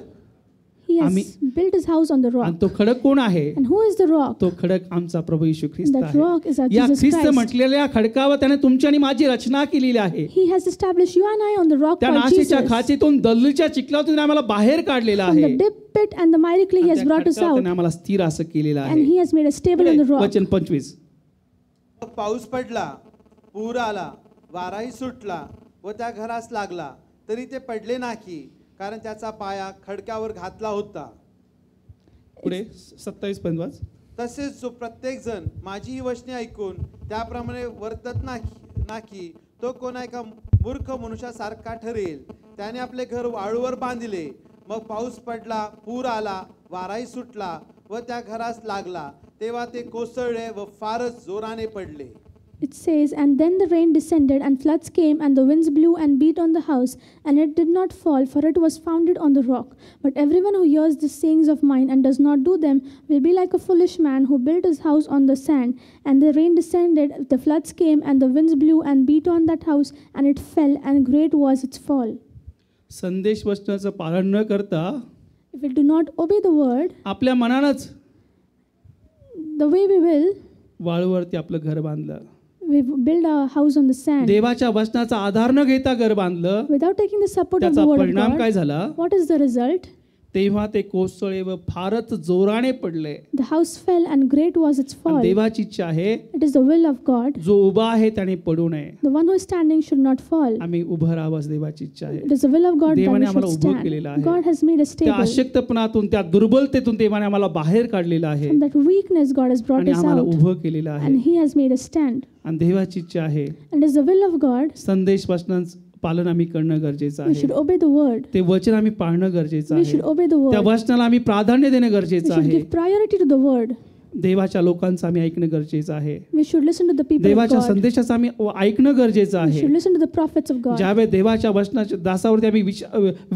He has आम्ही- built his house on the आणि rock. तो खडक कोण आहे? And who is the rock? तो खडक आमचा प्रभू येशू ख्रिस्त That rock is our आहे. या Jesus ख्रिस्त Christ. म्हटलेल्या खडकावर त्याने तुमची आणि माझी रचना केलेली आहे. He has established you and I on the rock त्या called नाशेच्या Jesus. खाचेतून दलदलीच्या चिखलातून आम्हाला बाहेर काढलेला From आहे. the dip pit and the miry clay, he has त्या brought us खडकावर out. त्याने आम्हाला स्थिर असं केलेलं And आहे. he has made us stable on the rock. वचन 25. मग पाऊस पडला, पूर आला, वाराही सुटला व त्या घरास लागला, तरी ते पडले नाही, कारण त्याचा पाया खडकावर घातला होता. पुढे 27 पर्यंत वाच. तसेच जो प्रत्येक जण माझी ही वचने ऐकून त्याप्रमाणे वर्तत नाही तो कोण आहे का मूर्ख मनुष्यासारखा ठरेल. त्याने आपले घर वाळूवर बांधले, मग पाऊस पडला, पूर आला, वाराही सुटला व त्या घरास लागला, तेव्हा ते कोसळले व फारच जोराने पडले. It says, and then the rain descended, and floods came, and the winds blew and beat on the house, and it did not fall, for it was founded on the rock. But everyone who hears the sayings of mine and does not do them will be like a foolish man who built his house on the sand. And the rain descended, the floods came, and the winds blew and beat on that house, and it fell, and great was its fall. संदेश वचनाचं पालन न करता If we do not obey the word, आपल्या मनानंच the way we will, वाळूवरती आपलं घर बांधलं. we build our house on the sand. देवाच्या वचनाचा आधार न घेता घर बांधलं. Without taking the support of त्याचा the word of परिणाम काय God, झाला? what is the result? तेव्हा ते कोसळले व फारच जोराने पडले. The house fell, and great was its आणि fall. देवाची इच्छा आहे It is the will of God. जो उभा आहे त्याने पडू नये. The one who is standing should not fall. आम्ही उभं राहावंच देवाची इच्छा आहे. It is the will of God that देवाने we should आम्हाला उभं केलेलं stand. आहे. God has made us त्या stable. अशक्तपणातून त्या दुर्बलतेतून देवाने आम्हाला बाहेर काढलेलं आहे From that weakness, God has brought आणि us आम्हाला out. उभं केलेलं आहे. And He has made us stand. आणि देवाची इच्छा आहे And it is the will of God. संदेश वचनांचं पालन आम्ही करणं गरजेचं We should आहे. obey the word. ते वचन आम्ही पाळणं गरजेचं We आहे. should obey the त्या word. वचनाला आम्ही प्राधान्य देणं We गरजेचं should आहे. give priority to the word. देवाच्या लोकांचं आम्ही ऐकणं गरजेचं आहे. We should listen to the people of देवाच्या God. संदेशाचं आम्ही ऐकणं गरजेचं We आहे. should listen to the prophets of God. ज्यावेळेस देवाच्या वचनाच्या दासावरती आम्ही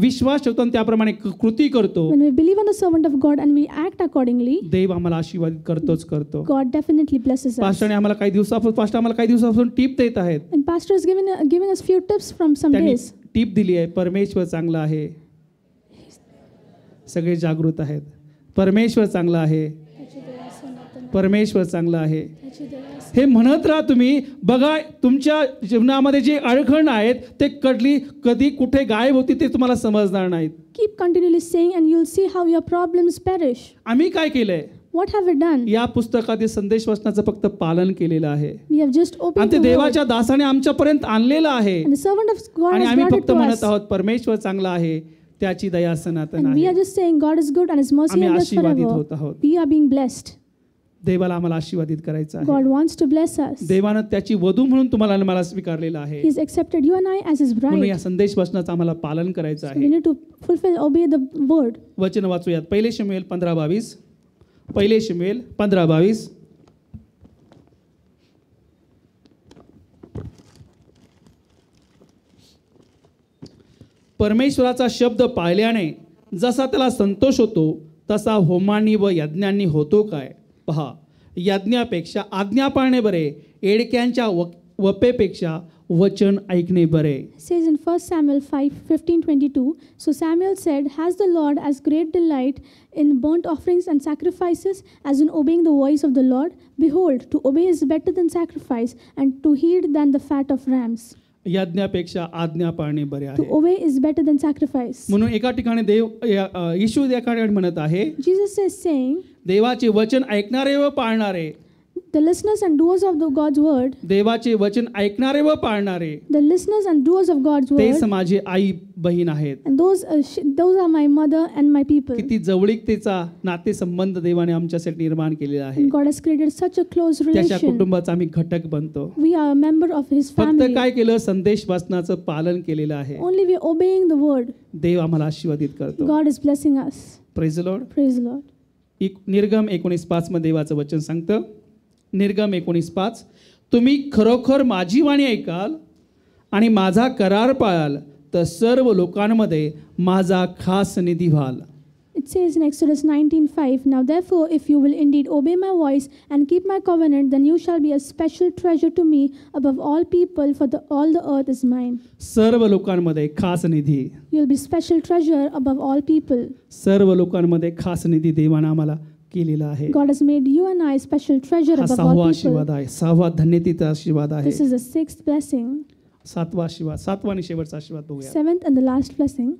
विश्वास ठेवतो आणि त्याप्रमाणे कृती करतो, When we believe on the servant of God and we act accordingly, देव आम्हाला आशीर्वादित करतो. God definitely blesses us. पास्टरने आम्हाला काही दिवसापासून टिप देत आहेत. And Pastor is giving us few tips from some त्यांनी days. टिप दिली आहे, परमेश्वर चांगला आहे. सगळे जागृत आहेत. परमेश्वर चांगला आहे. परमेश्वर चांगला आहे हे म्हणत राहा तुम्ही. बघा तुमच्या जीवनामध्ये जे अडखण आहेत ते कधी कुठे गायब होती ते तुम्हाला समजणार नाहीत. Keep continually saying, and you'll see how your problems perish. आम्ही काय केलंय? What have we done? या पुस्तकातील संदेश वचनाचं फक्त पालन केलेलं आहे We have just obeyed आणि ते the word. देवाच्या दासाने आमच्यापर्यंत आणलेलं आहे And the servant of God आणि has आम्ही brought it फक्त to म्हणत us. आहोत परमेश्वर चांगला आहे, त्याची दया सनातन And we are आहे. just saying God is good and His mercy आम्ही endures आशीर्वादित forever. होत आहोत. We are being blessed. देवाला आम्हाला आशीर्वादित करायचं आहे. God wants to bless us. देवानं त्याची वधू म्हणून तुम्हाला आणि मला स्वीकारलेलं आहे. He has accepted you and I as His म्हणून या bride. संदेश वचनाचं आम्हाला पालन करायचं So we आहे. need to obey the word. वचन वाचूयात. 1 शमूएल 15:22. 1 शमूएल 15:22. परमेश्वराचा शब्द पाळल्याने जसा त्याला संतोष होतो तसा होमांनी व यज्ञांनी होतो काय? पहा, यज्ञापेक्षा आज्ञा पाळणे बरे, एडक्यांच्या वपेपेक्षा वचन ऐकणे बरे. It says in 1 Samuel 5:15-22, so Samuel said, has the Lord as great delight in burnt offerings and sacrifices as in obeying the voice of the Lord? Behold, to obey is better than sacrifice, and to heed than the fat of rams. यज्ञापेक्षा आज्ञा पाळणे बरे To आहे. obey is better than sacrifice. म्हणून एका ठिकाणी येशू एका ठिकाणी म्हणत आहे, Jesus is saying, देवाचे वचन ऐकणारे व पाळणारे, the listeners and doers of God's word, देवाचे वचन ऐकणारे व पाळणारे the listeners and doers of God's तेच word, माझे आई बहीण आहेत. and those are my mother and my people. किती जवळीकतेचा नातेसंबंध देवाने आमच्यासाठी निर्माण केलेला आहे. And God has created such a close त्याच्या relation. कुटुंबाचा आम्ही घटक बनतो. We are a member of His फक्त family. काय केलं? संदेश वाचनाचं पालन केलेलं आहे. Only we are obeying the word. देव आम्हाला आशीर्वादित करतो. God is blessing us. Praise the Lord. Praise the Lord. निर्गम 19:5 मध्ये देवाचं वचन सांगतं, निर्गम 19:5, तुम्ही खरोखर माझी वाणी ऐकाल आणि माझा करार पाळाल तर सर्व लोकांमध्ये माझा खास निधी व्हाल. It says in Exodus 19:5, Now therefore, if you will indeed obey my voice and keep my covenant, then you shall be a special treasure to me above all people, for all the earth is mine. सर्व लोकांमध्ये खास निधी, You'll be special treasure above all people. सर्व लोकांमध्ये खास निधी देवाने आम्हाला केलेला आहे. God has made you and I special treasure हा above सहावा all आशीर्वाद people. आहे, सहावा धन्यतेचा आशीर्वाद आहे. This is the sixth blessing. सातवा आशीर्वाद, सातवा आणि शेवटचा आशीर्वाद बघूया. Seventh and the last blessing,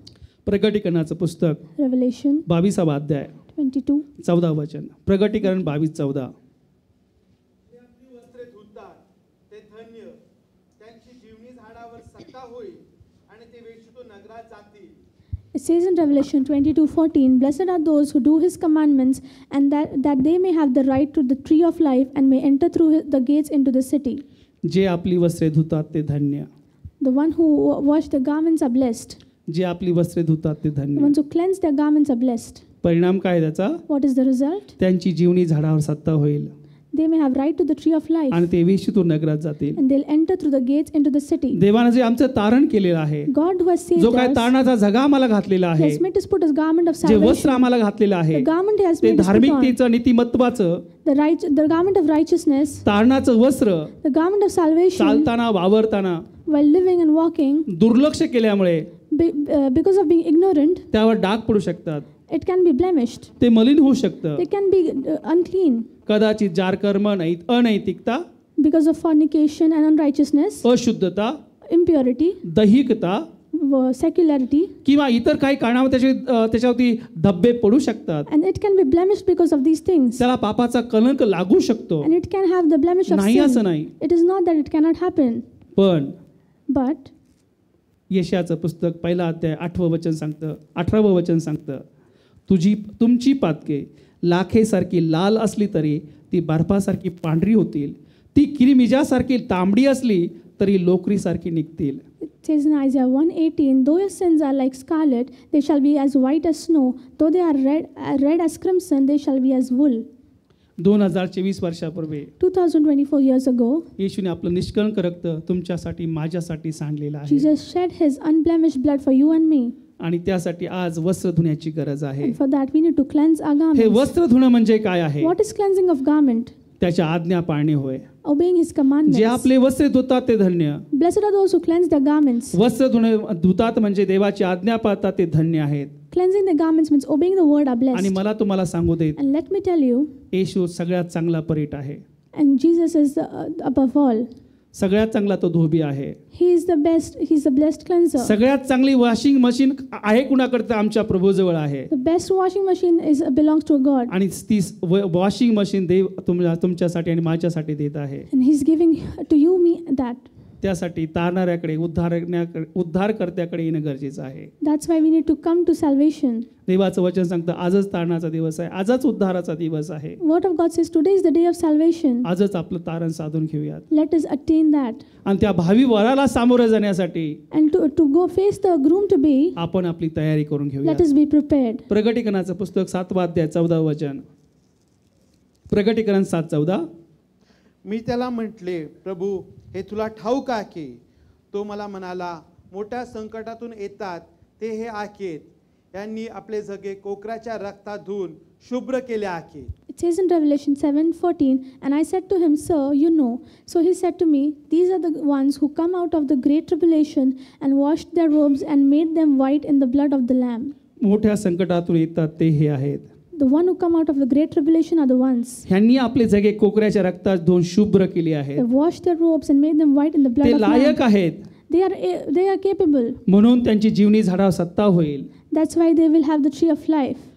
प्रगटीकरणाचं पुस्तक Revelation 22वा अध्याय 22. 14 वचन. प्रगटीकरण 22:14. जे आपली वस्त्रे धुतात ते धन्य, त्यांची जीवनी झाडावर सत्ता होईल आणि ते वेशीतून नगरात जातील. It says in Revelation 22:14, Blessed are those who do his commandments, and that they may have the right to the tree of life and may enter through the gates into the city. जे आपली वस्त्रे धुतात ते धन्य, The one who wash their garments are blessed. जे आपली वस्त्रे धुतात ते The धन्य. ones who cleanse their garments are blessed. परिणाम काय त्याचा? What is the result? त्यांची जीवनी झाडावर सत्ता होईल They may have right to the tree of life, आणि ते वेशीतून नगरात जातील. and they'll enter through the gates into the city. देवाने जे आमचं तारण केलेलं आहे, God who has saved जो काय us, तारणाचा झगा आम्हाला घातलेला He आहे, has made us put His garment of जे वस्त्र salvation. आम्हाला घातलेलं आहे, The garment He has ते made us put on. धार्मिकतेचं नीतिमत्वाचं The garment of righteousness, तारणाचं वस्त्र the garment of salvation, चालताना वावरताना while living and walking, दुर्लक्ष केल्यामुळे because of being ignorant, त्यावर डाग पडू शकतात, it can be blemished. ते मलिन होऊ शकतं. They can be unclean कदाचित जारकर्म, अनैतिकता, because of fornication and unrighteousness, अशुद्धता, impurity, दैहिकता secularity, किंवा इतर काही कारणामुळे त्याच्यावरती धब्बे पडू शकतात. and it can be blemished because of these things. त्याला पापाचा कलंक लागू शकतो. And it can have the blemish of नाही असं sin. नाही. It is not that it cannot happen, पण but यशाचं पुस्तक 1 अध्याय 8वं वचन सांगतं, 18वं वचन सांगतं, तुमची पातके लाखेसारखी लाल असली तरी ती बर्फासारखी पांढरी होतील, ती किरीमिजासारखी तांबडी असली तरी लोकरीसारखी निघतील. it says in Isaiah 1:18, Though your sins are like scarlet, they shall be as white as snow. Though they are red as crimson, they shall be as wool. 2024 वर्षापूर्वी 2024 years ago, येशूने आपलं निष्कळंक रक्त तुमच्यासाठी माझ्यासाठी सांडलेलं आहे Jesus shed His unblemished blood for you and me. आणि त्यासाठी आज वस्त्र धुण्याची गरज आहे. And for that, we need to cleanse our हे garments. वस्त्र धुणं म्हणजे काय आहे? What is cleansing of garment? त्याच्या आज्ञा पाळणे होय. Obeying His commandments. जे आपले वस्त्र धुतात ते धन्य. Blessed are those who cleanse their garments. वस्त्र धुतात म्हणजे देवाची आज्ञा पाळतात ते धन्य आहेत. Cleansing the garments means obeying the word are आणि blessed. मला तुम्हाला सांगू देत, And let me tell you, येशू सगळ्यात चांगला परीट आहे, and Jesus is above all. सगळ्यात चांगला तो धोबी आहे. He is the best. He's the blessed cleanser. सगळ्यात चांगली वॉशिंग मशीन आहे कुणाकडे? आमच्या प्रभूजवळ आहे. The best washing machine belongs to God. आणि ती वॉशिंग मशीन देव तुमच्यासाठी आणि माझ्यासाठी देत आहे. And He's giving to you, me, that. त्यासाठी तारणाऱ्याकडे उद्धारकर्त्याकडे येणं गरजेचं आहे. That's why we need to come to salvation. देवाचं वचन सांगतं आजच तारणाचा दिवस आहे, आजच उद्धाराचा दिवस आहे. Word of God says today is the day of salvation. आजच आपलं तारण साधून घेऊयात Let us attain that. आणि त्या भावी वराला सामोरं जाण्यासाठी And to go face the groom to be, आपण आपली तयारी करून let घेऊयात. us be prepared. प्रगटीकरणाचं पुस्तक 7वा अध्याय 14 वचन. प्रगटीकरण 7:14. मी त्याला म्हटले, प्रभू हे तुला ठाऊक आहे की? तो मला म्हणाला, मोठ्या संकटातून येतात ते हे आखेत, यांनी आपले जगे कोकराच्या रक्तात धुवून शुभ्र केले आहे. It says in Revelation 7:14, And I said to him, Sir, you know. So he said to me, These are the ones who come out of the great tribulation and washed their robes and made them white in the blood of the Lamb. मोठ्या संकटातून येतात ते हे आहेत. The one who come out of the great tribulation are the ones. ह्यांनी आपले जगे कोकऱ्याच्या रक्तात धुवून शुभ्र केली आहेत. They washed their robes and made them white in the blood ते of the Lamb. लायक आहेत, They are capable. म्हणून त्यांची जीवनी झाडावर सत्ता होईल That's why they will have the tree of life.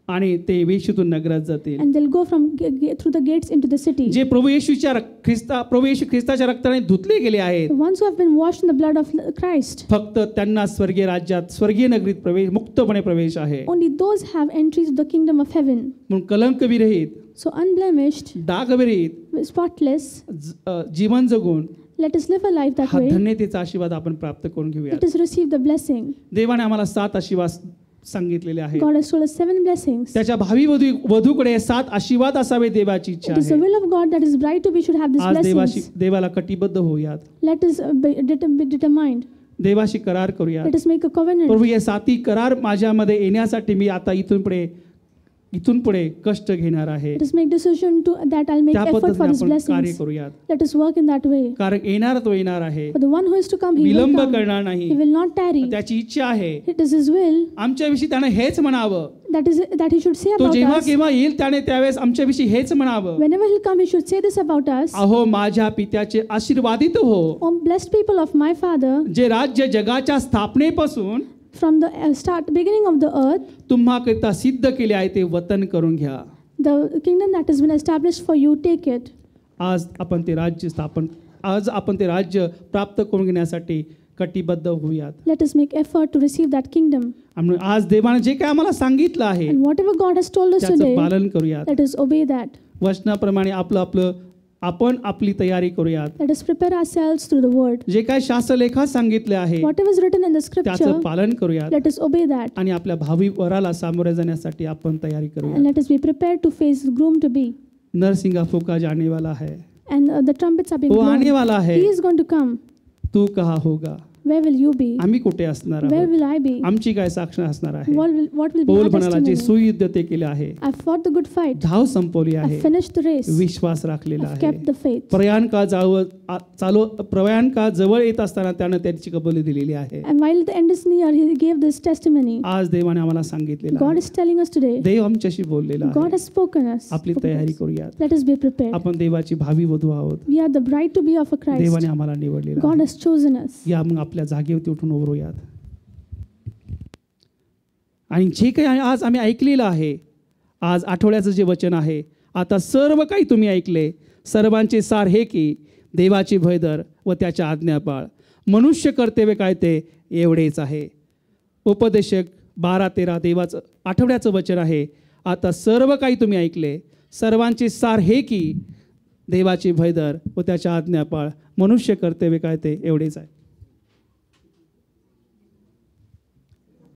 आणि ते वेशीतून नगरात जातील. And they'll go through the gates into the city. जे प्रभू येशू ख्रिस्ताच्या रक्ताने धुतले गेले आहेत, The ones who have been washed in the blood of Christ. फक्त त्यांना स्वर्गीय राज्यात, स्वर्गीय नगरीत मुक्तपणे प्रवेश आहे. Only those have entry to the kingdom of heaven. म्हणून कलंक विरहित, So unblemished, डाग विरहित spotless, जीवन जगून let us live a life that हा way. धन्यतेचा आशीर्वाद आपण प्राप्त करून घेऊया. Let us receive the blessing. देवाने आम्हाला 7 सांगितलेले आहे. God has told us 7 blessings. त्याच्या भावी वधूकडे 7 आशीर्वाद असावे देवाची इच्छा It is the आहे. will of God that his bride to be should have these आज blessings. देवाला कटिबद्ध होऊयात, Let us be determined. देवाशी करार करूयात. Let us make a covenant. प्रभू हे 7 करार माझ्यामध्ये येण्यासाठी मी आता इथून पुढे कष्ट घेणार आहे. Let us make decision to that I'll make त्या effort for पद्धतीने these आपण कार्य blessings. करूयात. Let us work in that way. कारण येणार तो येणार आहे, For the one who is to come, he will विलंब come. करणार नाही. He will not tarry. त्याची इच्छा आहे It is his will आमच्याविषयी त्याने हेच म्हणावं. that he should say तो about जेव्हा us. केव्हा येईल त्याने त्यावेळेस आमच्याविषयी हेच म्हणावं. Whenever he'll come, he should say this about us. अहो माझ्या पित्याचे आशीर्वादित हो, O blessed people of my Father, जे राज्य जगाच्या स्थापनेपासून from the beginning of the earth, तुम्हाकरिता सिद्ध केले आहे ते वतन करून घ्या. the kingdom that has been established for you, take it. आज आपण ते राज्य प्राप्त करून घेण्यासाठी कटिबद्ध होऊयात. Let us make effort to receive that kingdom. आणि आज देवाने जे काय आम्हाला सांगितलं आहे And whatever God has told us त्याचं today, पालन करूयात. let us obey that. वचनाप्रमाणे आपण आपली तयारी करूयात. Let us prepare ourselves through the word. जे काय शास्त्रलेखात सांगितले आहे Whatever is written in the त्याचं scripture, पालन करूयात let us obey that. आणि आपल्या भावी वराला सामोरे जाण्यासाठी आपण तयारी करूया. And let us be prepared to face the groom to be. नरसिंगा फूका जाने वाला है, And the trumpets are being वो आने blown. वाला है, He is going to come. तू कहा होगा, Where will you be? आम्ही कुठे असणार Where आहोत, will I be? आमची काय साक्ष असणार आहे. What will be Paul our म्हणाला जे testimony? सुयुद्ध ते केले आहे, I've fought the good fight. धाव संपवली आहे, I've finished the race. Vishwas राखलेला I've आहे. kept the faith. प्रयाण का जवळ येत असताना त्यानं त्याची कबुली दिलेली आहे. And while the end is near, he gave this testimony. आज देवाने आम्हाला सांगितलेलं God आहे, is telling us today. देव आमच्याशी बोललेला God आहे. has spoken us. आपली तयारी करूयात. Let us be prepared. आपण देवाची भावी वधू आहोत. We are the bride to be of a Christ. देवाने आम्हाला निवडलेलं God आहे. has chosen us. या मग आपल्या जागेवरती उठून उभं राहूयात. आणि जे काही आज आम्ही ऐकलेलं आहे, आज आठवड्याचं जे वचन आहे, आता सर्व काही तुम्ही ऐकले, सर्वांचे सार हे की देवाची भय धर व त्याच्या आज्ञा पाळ. मनुष्य कर्तव्य काय ते एवढेच आहे. उपदेशक 12-13 देवाचं आठवड्याचं वचन आहे. आता सर्व काही तुम्ही ऐकले, सर्वांचे सार हे की देवाची भय धर व त्याच्या आज्ञा पाळ. मनुष्य कर्तव्य काय ते एवढेच आहे.